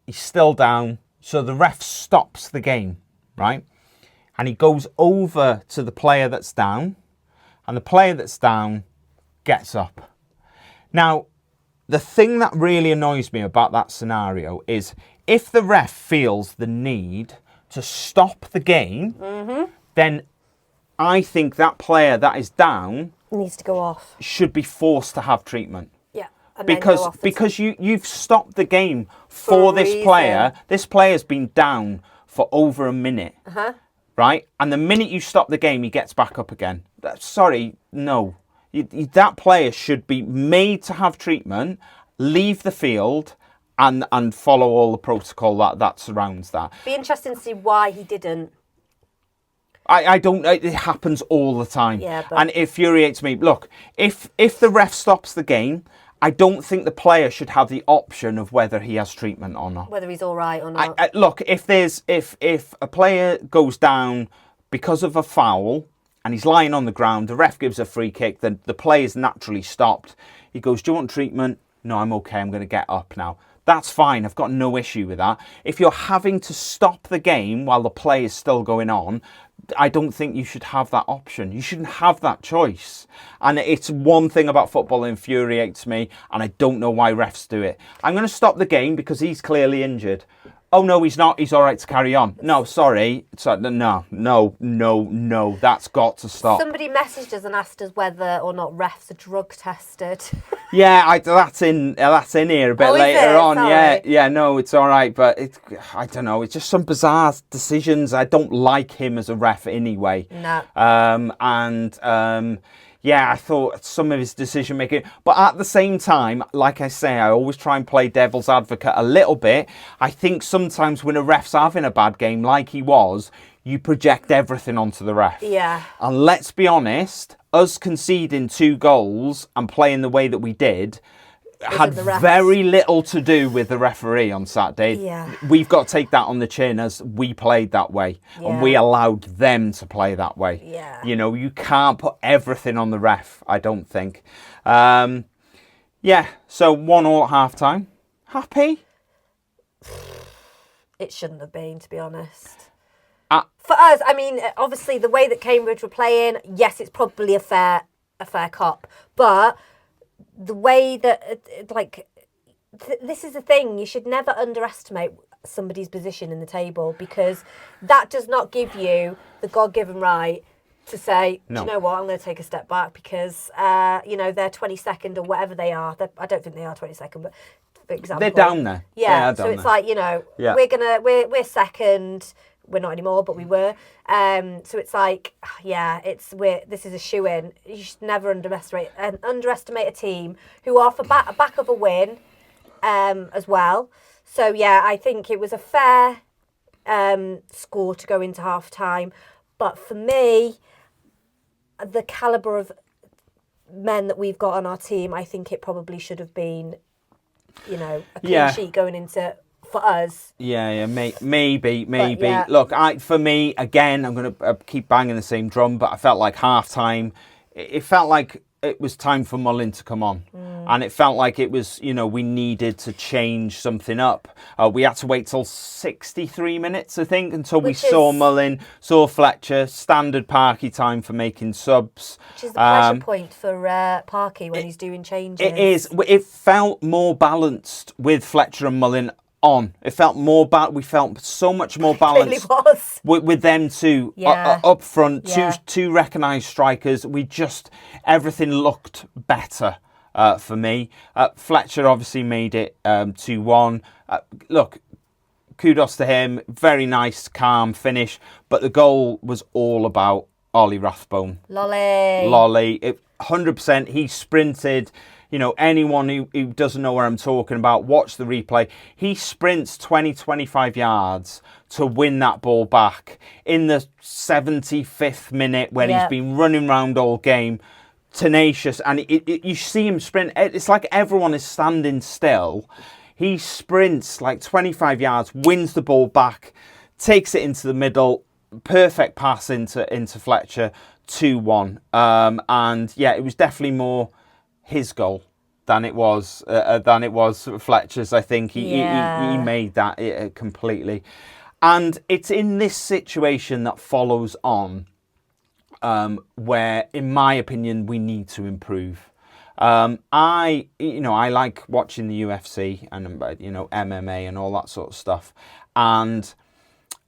he's still down. So the ref stops the game, right? And he goes over to the player that's down. And the player that's down gets up. Now, the thing that really annoys me about that scenario is if the ref feels the need to stop the game, then I think that player that is down needs to go off. Should be forced to have treatment. And because you've stopped the game for this player. This player's been down for over a minute, right? And the minute you stop the game, he gets back up again. Sorry, no. That player should be made to have treatment, leave the field, and follow all the protocol that surrounds that. Be interesting to see why he didn't. I don't. It happens all the time, and it infuriates me. Look, if the ref stops the game, I don't think the player should have the option of whether he has treatment or not. Whether he's all right or not. Look, if a player goes down because of a foul and he's lying on the ground, the ref gives a free kick, then the player's naturally stopped. He goes, "Do you want treatment?" "No, I'm okay. I'm going to get up now." That's fine. I've got no issue with that. If you're having to stop the game while the play is still going on, I don't think you should have that option. You shouldn't have that choice. And it's one thing about football that infuriates me, and I don't know why refs do it. I'm going to stop the game because he's clearly injured. "Oh, no, he's not. He's all right to carry on." "No, sorry. No. That's got to stop. Somebody messaged us and asked us whether or not refs are drug tested. Yeah, that's in here a bit later on. Sorry. Yeah, no, it's all right. But I don't know. It's just some bizarre decisions. I don't like him as a ref anyway. No. Yeah, I thought some of his decision making, but at the same time, like I say, I always try and play devil's advocate a little bit. I think sometimes when a ref's having a bad game, like he was, you project everything onto the ref. Yeah. And let's be honest, us conceding 2 goals and playing the way that we did had very little to do with the referee on Saturday. Yeah. We've got to take that on the chin as we played that way and we allowed them to play that way. Yeah. You know, you can't put everything on the ref, I don't think. So 1-1 at half-time. Happy? It shouldn't have been, to be honest. For us, I mean, obviously the way that Cambridge were playing, yes, it's probably a fair cop, but the way that, this is the thing, you should never underestimate somebody's position in the table, because that does not give you the God-given right to say, "Do you know what, I'm going to take a step back because, they're 22nd or whatever they are." I don't think they are 22nd, but for example. They're down there. Yeah, so it's like, we're second. We're not anymore, but we were. So it's like, this is a shoo-in. You should never underestimate a team who are for back of a win as well. So, I think it was a fair score to go into half-time. But for me, the calibre of men that we've got on our team, I think it probably should have been, a clean sheet going into... for us. Maybe. Yeah. Look, for me, again, I'm going to keep banging the same drum, but I felt like half-time, it felt like it was time for Mullin to come on. And it felt like it was, we needed to change something up. We had to wait till 63 minutes, I think, until we saw Mullin, saw Fletcher, standard Parky time for making subs. Which is the pleasure point for Parky when he's doing changes. It is. It felt more balanced with Fletcher and Mullin on. It felt more we felt so much more balanced with them two up front, two recognised strikers. Everything looked better for me. Fletcher obviously made it 2-1. Look, kudos to him. Very nice, calm finish. But the goal was all about Ollie Rathbone. Lolly. 100%. He sprinted. Anyone who doesn't know where I'm talking about, watch the replay. He sprints 20-25 yards to win that ball back in the 75th minute when he's been running around all game. Tenacious. And you see him sprint. It's like everyone is standing still. He sprints like 25 yards, wins the ball back, takes it into the middle. Perfect pass into Fletcher, 2-1. It was definitely more his goal than it was Fletcher's. I think he made that completely, and it's in this situation that follows on where, in my opinion, we need to improve. I like watching the UFC and MMA and all that sort of stuff, and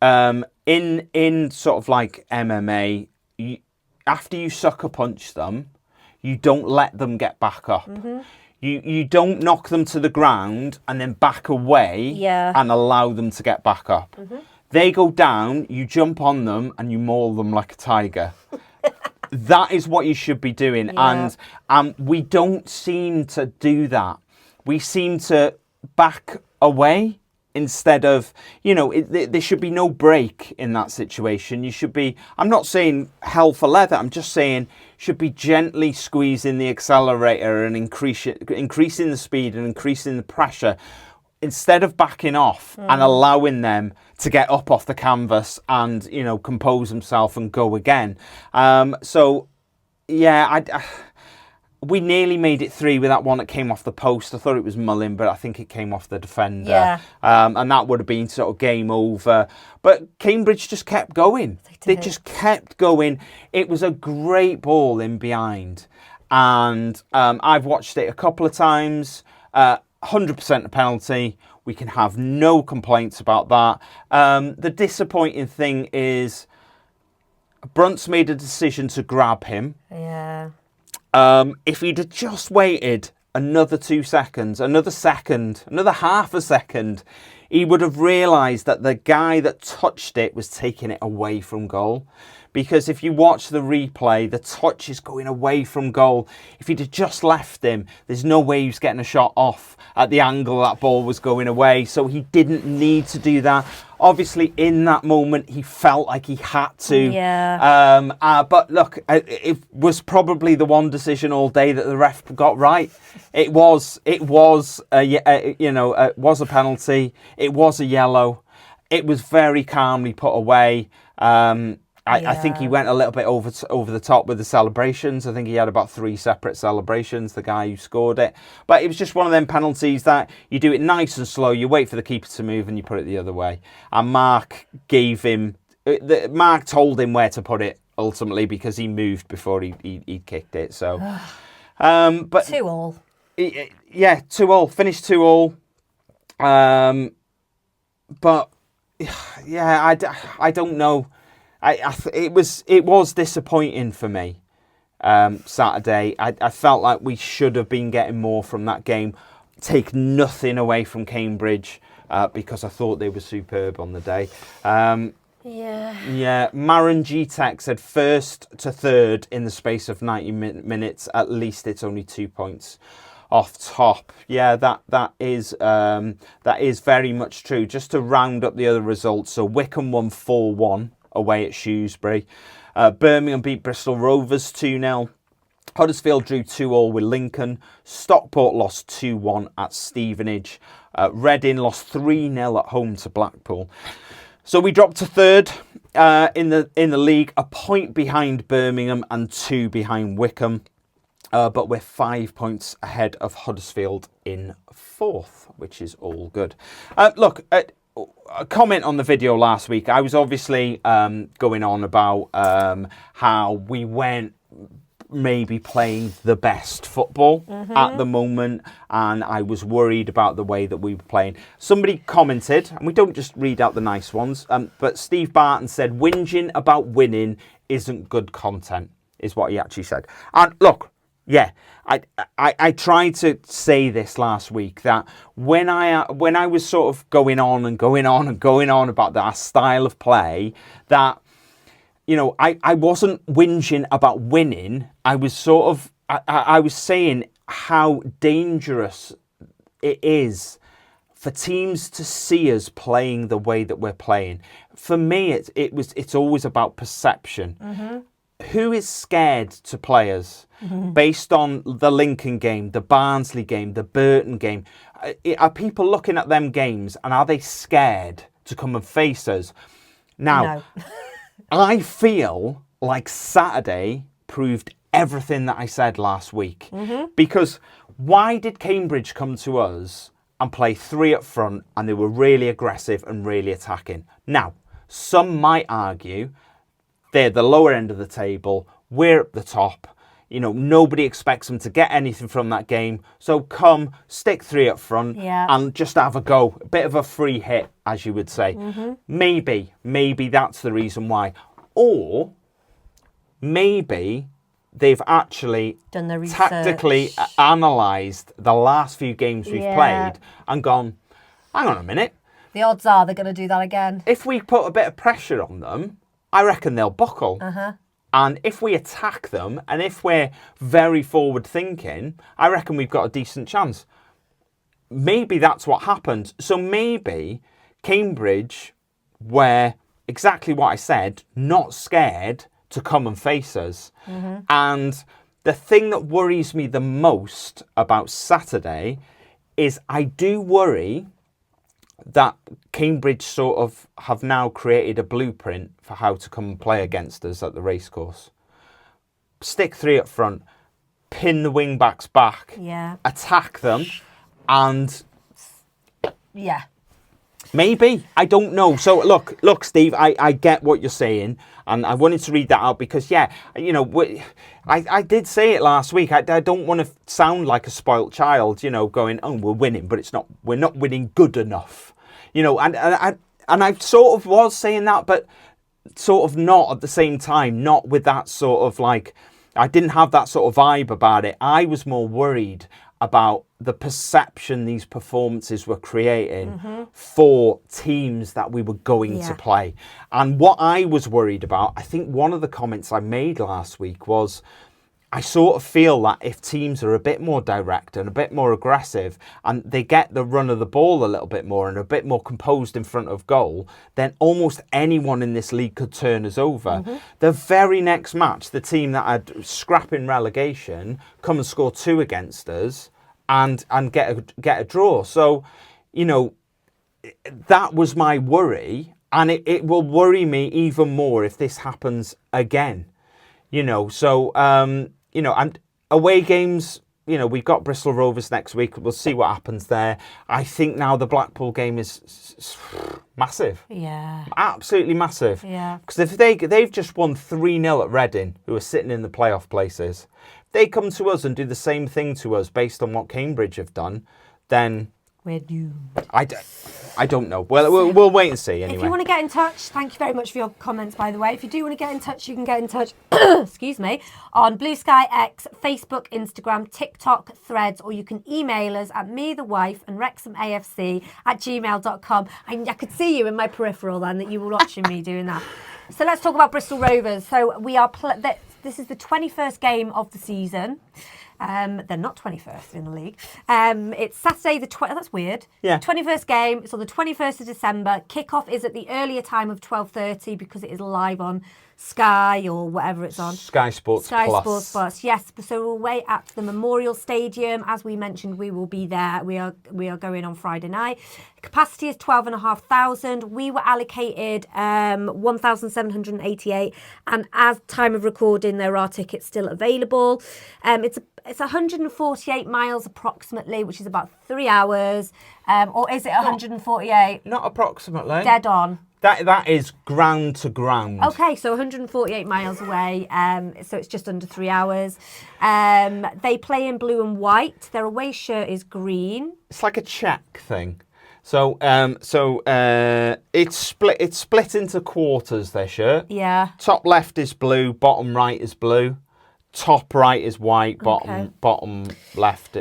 in sort of like MMA, after you sucker punch them, you don't let them get back up. Mm-hmm. You don't knock them to the ground and then back away and allow them to get back up. Mm-hmm. They go down, you jump on them and you maul them like a tiger. That is what you should be doing. Yeah. And we don't seem to do that. We seem to back away instead of, there should be no break in that situation. You should be, I'm not saying hell for leather, I'm just saying should be gently squeezing the accelerator and increasing the speed and increasing the pressure instead of backing off and allowing them to get up off the canvas and, compose themselves and go again. We nearly made it 3 with that one that came off the post. I thought it was Mullin, but I think it came off the defender. Yeah. And that would have been sort of game over. But Cambridge just kept going. They just kept going. It was a great ball in behind. And I've watched it a couple of times. 100% a penalty. We can have no complaints about that. The disappointing thing is Brunt's made a decision to grab him. Yeah. If he'd have just waited another 2 seconds, another half a second, he would have realised that the guy that touched it was taking it away from goal. Because if you watch the replay, the touch is going away from goal. If he'd have just left him, there's no way he was getting a shot off at the angle that ball was going away. So he didn't need to do that. Obviously, in that moment, he felt like he had to. Yeah. But look, it was probably the one decision all day that the ref got right. It was a penalty. It was a yellow. It was very calmly put away. I think he went a little bit over the top with the celebrations. I think he had about 3 separate celebrations, the guy who scored it. But it was just one of them penalties that you do it nice and slow, you wait for the keeper to move and you put it the other way. And Mark told him where to put it ultimately because he moved before he kicked it. So, but 2-2. Yeah, 2-2. Finished 2-2. But yeah, I don't know. It was disappointing for me Saturday. I felt like we should have been getting more from that game. Take nothing away from Cambridge because I thought they were superb on the day. Yeah. Maran G-Tech said first to third in the space of 90 minutes. At least it's only 2 points off top. Yeah, that is very much true. Just to round up the other results, so Wycombe won 4-1 away at Shrewsbury. Birmingham beat Bristol Rovers 2-0. Huddersfield drew 2-2 with Lincoln. Stockport lost 2-1 at Stevenage. Reading lost 3-0 at home to Blackpool. So we dropped to third in the league, a point behind Birmingham and 2 behind Wycombe. But we're 5 points ahead of Huddersfield in fourth, which is all good. Look, a comment on the video last week. I was obviously going on about how we weren't maybe playing the best football at the moment, and I was worried about the way that we were playing. Somebody commented, and we don't just read out the nice ones, but Steve Barton said, whinging about winning isn't good content, is what he actually said. And look, yeah, I tried to say this last week, that when I was sort of going on about that style of play, that, I wasn't whinging about winning. I was sort of, I was saying how dangerous it is for teams to see us playing the way that we're playing. For me, it's always about perception. Who is scared to play us based on the Lincoln game, the Barnsley game, the Burton game? Are people looking at them games and are they scared to come and face us? Now, no. I feel like Saturday proved everything that I said last week. Because why did Cambridge come to us and play 3 up front and they were really aggressive and really attacking? Now, some might argue they're the lower end of the table, we're at the top. Nobody expects them to get anything from that game. So come, stick 3 up front and just have a go. A bit of a free hit, as you would say. Maybe that's the reason why. Or maybe they've actually done the research, tactically analysed the last few games we've played and gone, hang on a minute. The odds are they're going to do that again. If we put a bit of pressure on them, I reckon they'll buckle. And if we attack them, and if we're very forward thinking, I reckon we've got a decent chance. maybe that's what happened. So maybe Cambridge were exactly what I said, not scared to come and face us. And the thing that worries me the most about Saturday is I do worry that Cambridge sort of have now created a blueprint for how to come and play against us at the racecourse. Stick 3 up front, pin the wing backs back, attack them, and maybe, I don't know. So look, Steve, I get what you're saying, and I wanted to read that out because, you know, I did say it last week. I don't want to sound like a spoilt child, you know, going, oh, we're winning, but we're not winning good enough, you know, and I sort of was saying that, but sort of not at the same time, not with that sort of like, I didn't have that sort of vibe about it. I was more worried about the perception these performances were creating for teams that we were going to play. And what I was worried about, I think one of the comments I made last week was, I sort of feel that if teams are a bit more direct and a bit more aggressive and they get the run of the ball a little bit more and a bit more composed in front of goal, then almost anyone in this league could turn us over. The very next match, the team that had scrapping relegation come and score 2 against us and get a draw. So, you know, that was my worry, and it will worry me even more if this happens again. You know, so, you know, and away games, you know, we've got Bristol Rovers next week. We'll see what happens there. I think now the Blackpool game is massive. Yeah. Absolutely massive. Yeah. Because if they've just won 3-0 at Reading, who are sitting in the playoff places, if they come to us and do the same thing to us based on what Cambridge have done, then we're doomed. I don't know. Well, we'll wait and see anyway. If you want to get in touch, thank you very much for your comments, by the way. If you do want to get in touch, you can get in touch, excuse me, on Blue Sky X, Facebook, Instagram, TikTok, Threads, or you can email us at methewife and wrexhamafc@gmail.com. I could see you in my peripheral then, that you were watching me doing that. So let's talk about Bristol Rovers. So we are, this is the 21st game of the season. They're not 21st in the league. It's Saturday the 20th. That's weird. Yeah. 21st game. It's on the 21st of December. Kickoff is at the earlier time of 12:30 because it is live on Sky or whatever it's on. Sky Sports Plus. Yes. So we're away at the Memorial Stadium. As we mentioned, we will be there. We are going on Friday night. Capacity is 12,500. We were allocated 1,788, and as time of recording, there are tickets still available. It's 148 miles approximately, which is about 3 hours. Or is it 148? Not approximately. Dead on. That is ground to ground. Okay, so 148 miles away, so it's just under 3 hours. They play in blue and white. Their away shirt is green. It's like a check thing. So it's split into quarters, their shirt. Yeah. Top left is blue, bottom right is blue. Top right is white, bottom left.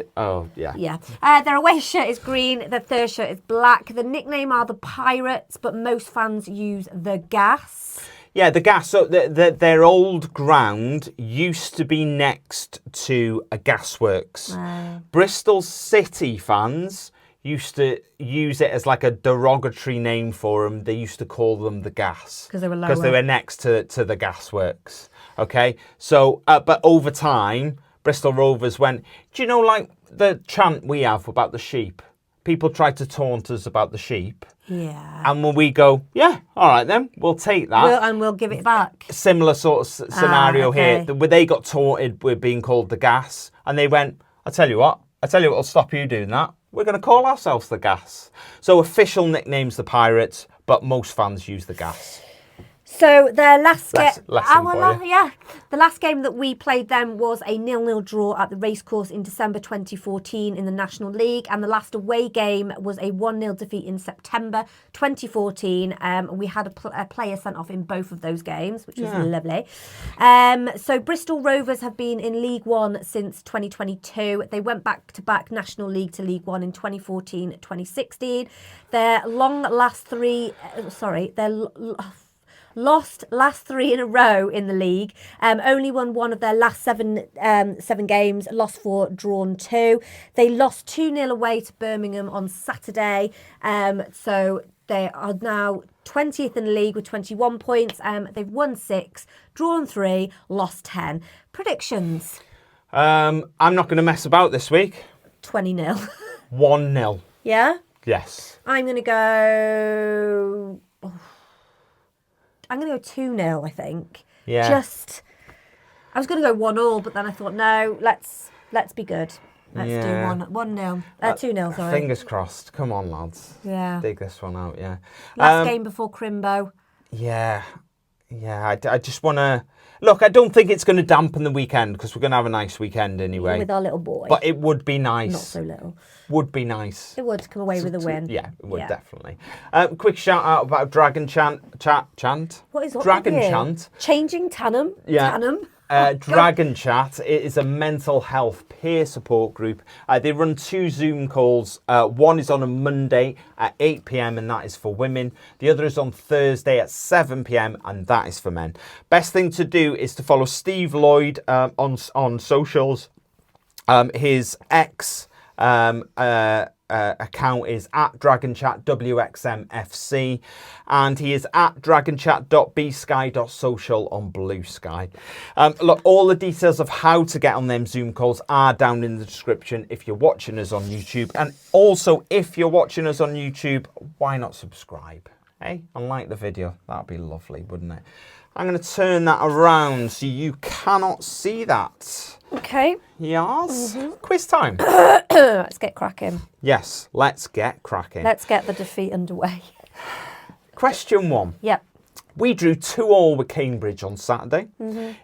Yeah. Their away shirt is green. Their third shirt is black. The nickname are the Pirates, but most fans use the Gas. Yeah, the Gas. So their old ground used to be next to a gasworks. Bristol City fans used to use it as like a derogatory name for them. They used to call them the Gas because they were lower. Because they were next to the gasworks. Okay, so, but over time, Bristol Rovers went, do you know, like the chant we have about the sheep? People try to taunt us about the sheep. Yeah. And when we go, yeah, all right then, we'll take that. We'll give it back. Similar sort of scenario here, where they got taunted with being called the Gas. And they went, I tell you what'll stop you doing that. We're going to call ourselves the Gas. So official nickname's the Pirates, but most fans use the Gas. So their last game, the last game that we played them was a 0-0 draw at the racecourse in December 2014 in the National League, and the last away game was a 1-0 defeat in September 2014. We had a player sent off in both of those games, which was lovely. So Bristol Rovers have been in League One since 2022. They went back to back National League to League One in 2014-2016. Their lost last 3 in a row in the league. Only won 1 of their last 7 games, lost 4, drawn 2. They lost 2-0 away to Birmingham on Saturday. So they are now 20th in the league with 21 points. They've won 6, drawn 3, lost 10. Predictions? I'm not going to mess about this week. 20-0. 1-0. Yeah? Yes. I'm going to go... I'm going to go 2-0, I think. Yeah. I was going to go 1-1, but then I thought, no, let's be good. Let's do 1-0. 2-0, sorry. Fingers crossed. Come on, lads. Yeah. Dig this one out, yeah. Last game before Crimbo. Yeah. Yeah, I just want to... Look, I don't think it's going to dampen the weekend because we're going to have a nice weekend anyway. With our little boy. But it would be nice. Not so little. Would be nice. It would come away with a win. Yeah, it would definitely. Quick shout out about Dragon Chant. What is Dragon Chant? Changing Tannum. Yeah. Tannum. Dragon Chat. It is a mental health peer support group. They run 2 Zoom calls. One is on a Monday at 8 p.m. and that is for women. The other is on Thursday at 7 p.m. and that is for men. Best thing to do is to follow Steve Lloyd on socials. His account is at DragonChatWXMFC and he is at dragonchat.bsky.social on Blue Sky. Look, all the details of how to get on them Zoom calls are down in the description if you're watching us on YouTube. And also, if you're watching us on YouTube, why not subscribe? Hey, and like the video. That'd be lovely, wouldn't it? I'm going to turn that around so you cannot see that. Okay. Yes. Quiz time. Let's get cracking. Yes, let's get cracking. Let's get the defeat underway. Question 1. Yep. We drew 2-2 with Cambridge on Saturday.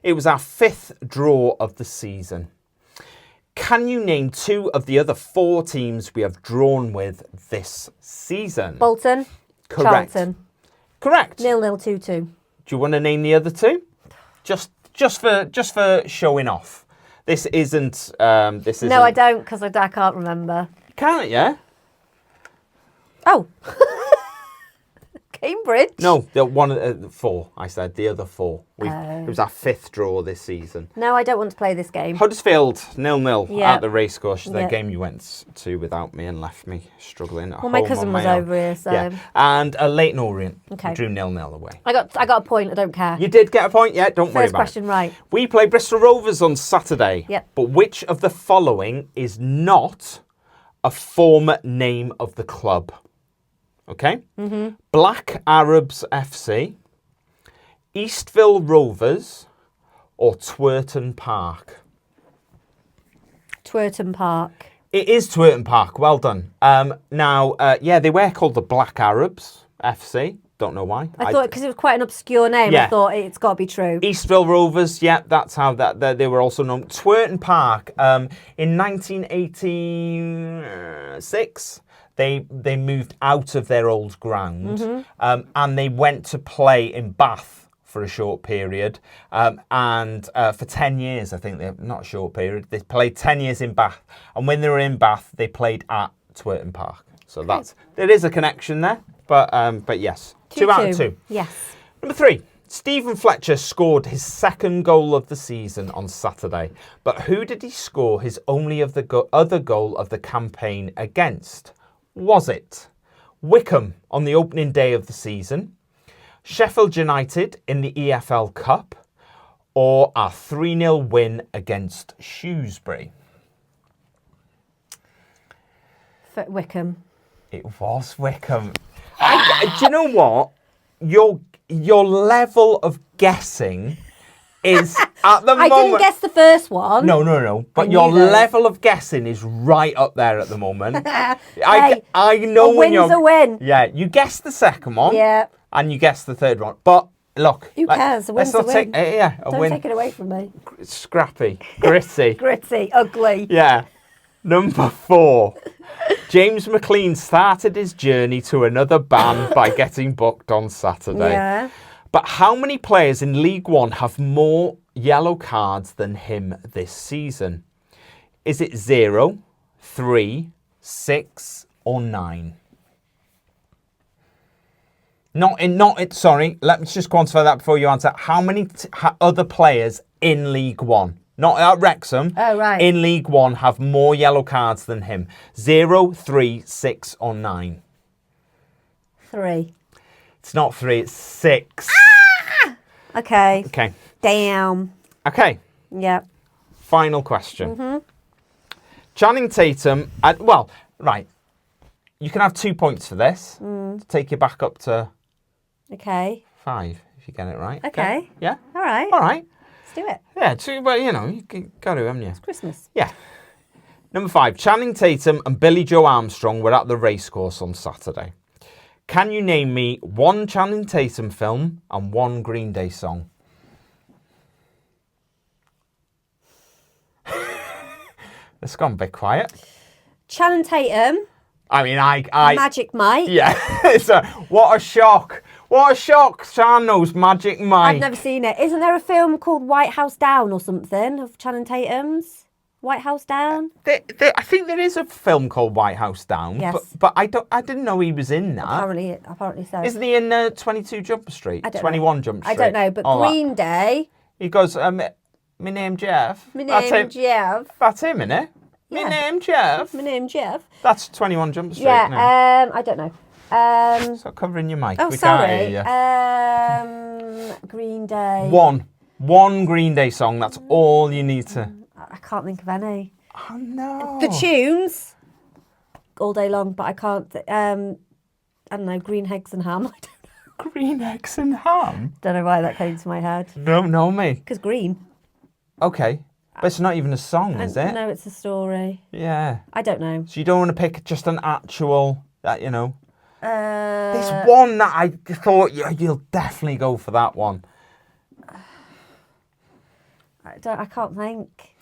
It was our 5th draw of the season. Can you name 2 of the other 4 teams we have drawn with this season? Bolton. Correct. Charlton. Correct. 0-0, 2-2. Do you want to name the other 2? Just for showing off. This isn't. No, I don't, because I can't remember. Can't, yeah? Oh. Cambridge? No, the one of the 4, I said. The other 4. It was our 5th draw this season. No, I don't want to play this game. Huddersfield, 0-0 Yeah. at the racecourse. The Yeah. game you went to without me and left me struggling at Well, home my cousin on was my own. over here, so... Yeah. And Leighton Orient Okay. drew 0-0 away. I got a point, I don't care. You did get a point, yeah? Don't worry First about question it. right. We play Bristol Rovers on Saturday. Yep. But which of the following is not a former name of the club? Okay? Black Arabs FC, Eastville Rovers, or Twerton Park? Twerton Park. It is Twerton Park. Well done. Yeah, they were called the Black Arabs FC. Don't know why. I thought, because it was quite an obscure name, Yeah. I thought it's got to be true. Eastville Rovers, yeah, that's how they were also known. Twerton Park, in 1986, they moved out of their old ground and they went to play in Bath for a short period. And for 10 years, I think, not a short period, they played 10 years in Bath. And when they were in Bath, they played at Twerton Park. So there is a connection there, but yes. 2 out of 2. Yes. Number 3. Stephen Fletcher scored his 2nd goal of the season on Saturday. But who did he score his only other goal of the campaign against? Was it Wycombe on the opening day of the season, Sheffield United in the EFL Cup, or a 3-0 win against Shrewsbury? For Wycombe. It was Wycombe. Do you know what? Your level of guessing is at the moment... I didn't guess the first one. No. But your level of guessing is right up there at the moment. I know a when win's a win. Yeah, you guessed the second one. Yeah. And you guessed the third one. But look... Who cares? A win's a win. Don't take it away from me. Scrappy. Gritty. Gritty. Ugly. Yeah. Number 4. James McLean started his journey to another band by getting booked on Saturday. Yeah. But how many players in League One have more yellow cards than him this season? Is it 0, 3, 6, or 9? Sorry, let me just quantify that before you answer. How many other players in League One, not at Wrexham, in League One have more yellow cards than him? 0, 3, 6 or 9? 3. It's not 3, it's 6. Ah! Okay. Damn. Okay. Yeah. Final question. Channing Tatum, right. You can have 2 points for this to take you back up to 5 if you get it right. Okay. Yeah? All right. Let's do it. Yeah, but you got to, haven't you? It's Christmas. Yeah. Number 5, Channing Tatum and Billie Joe Armstrong were at the racecourse on Saturday. Can you name me one Channing Tatum film and one Green Day song? It's gone a bit quiet. Channing Tatum. I mean, I Magic Mike. Yeah. What a shock. What a shock. Siân knows Magic Mike. I've never seen it. Isn't there a film called White House Down or something of Channing Tatum's? White House Down? I think there is a film called White House Down. Yes. But I didn't know he was in that. Apparently so. Isn't he in 22 Jump Street? 21 Jump Street? I don't know, but Green Day. He goes, my name Jeff. My name Jeff. That's him, innit? Yeah. My name Jeff. My name Jeff. That's 21 Jump Street. Yeah, I don't know. Stop covering your mic. Oh, we sorry. Can't hear you. Green Day. One Green Day song. That's all you need to. I can't think of any. Oh no. The tunes all day long, but I can't. I don't know. Green Eggs and Ham. I don't know. Green Eggs and Ham. Don't know why that came to my head. No, me. Because green. Okay. But it's not even a song, is it? No, it's a story. Yeah. I don't know. So you don't want to pick just an actual, There's This one that I thought you'll definitely go for that one. I can't think.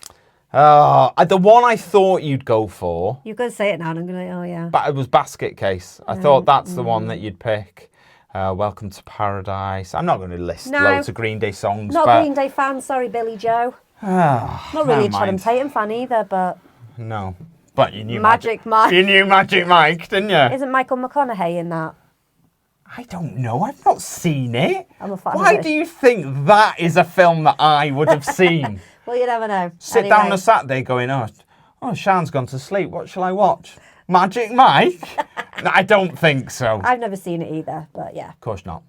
The one I thought you'd go for. You're going to say it now and I'm going to, oh yeah. But it was Basket Case. I thought that's the one that you'd pick. Welcome to Paradise. I'm not going to list loads of Green Day songs. Not a Green Day fan, sorry, Billie Joe. Not really a Channing Tatum fan either, but... No. But you knew Magic Mike. You knew Magic Mike, didn't you? Isn't Michael McConaughey in that? I don't know. I've not seen it. I'm a fan Why of it. do you think that is a film that I would have seen? Well, you never know. Sit down on a Saturday going, oh, Siân's gone to sleep. What shall I watch? Magic Mike? No, I don't think so. I've never seen it either, but yeah. Of course not.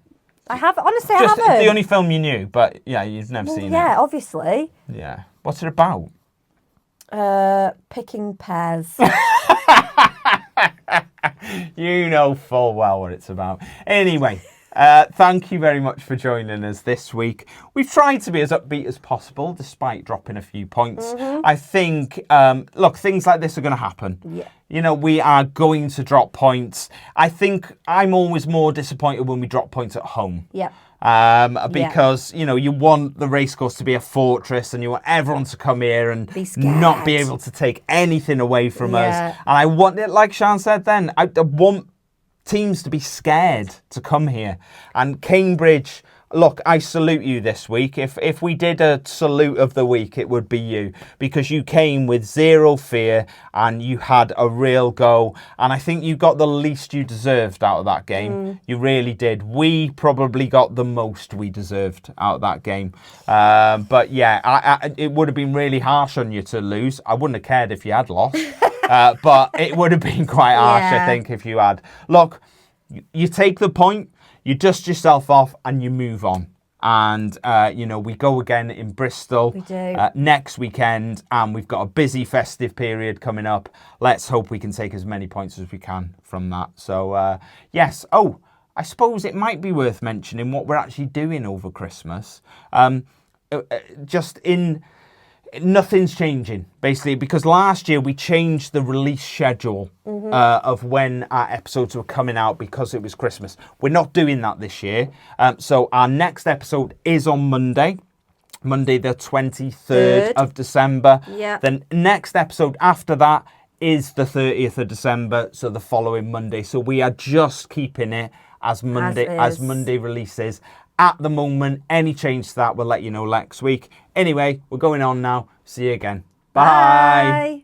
I have, honestly, Just I haven't. the only film you knew, but yeah, you've never seen it. Yeah, obviously. Yeah. What's it about? Picking pears. You know full well what it's about. Anyway, thank you very much for joining us this week. We've tried to be as upbeat as possible, despite dropping a few points. I think, look, things like this are going to happen. Yeah. We are going to drop points. I think I'm always more disappointed when we drop points at home. Yeah. Because, you want the racecourse to be a fortress and you want everyone to come here and not be able to take anything away from us. And I want it, like Siân said then, I want teams to be scared to come here. And Cambridge, look, I salute you this week. If we did a salute of the week, it would be you, because you came with zero fear and you had a real go. And I think you got the least you deserved out of that game. You really did. We probably got the most we deserved out of that game. But yeah, it would have been really harsh on you to lose. I wouldn't have cared if you had lost. But it would have been quite harsh, I think, if you had. Look, you take the point. You dust yourself off and you move on. And, we go again in Bristol We do. Next weekend. And we've got a busy festive period coming up. Let's hope we can take as many points as we can from that. So, yes. Oh, I suppose it might be worth mentioning what we're actually doing over Christmas. Nothing's changing, basically, because last year we changed the release schedule of when our episodes were coming out because it was Christmas. We're not doing that this year. So our next episode is on Monday the 23rd of December. Yeah. The next episode after that is the 30th of December, so the following Monday. So we are just keeping it as Monday releases. At the moment, any change to that, we'll let you know next week. Anyway, we're going on now. See you again. Bye.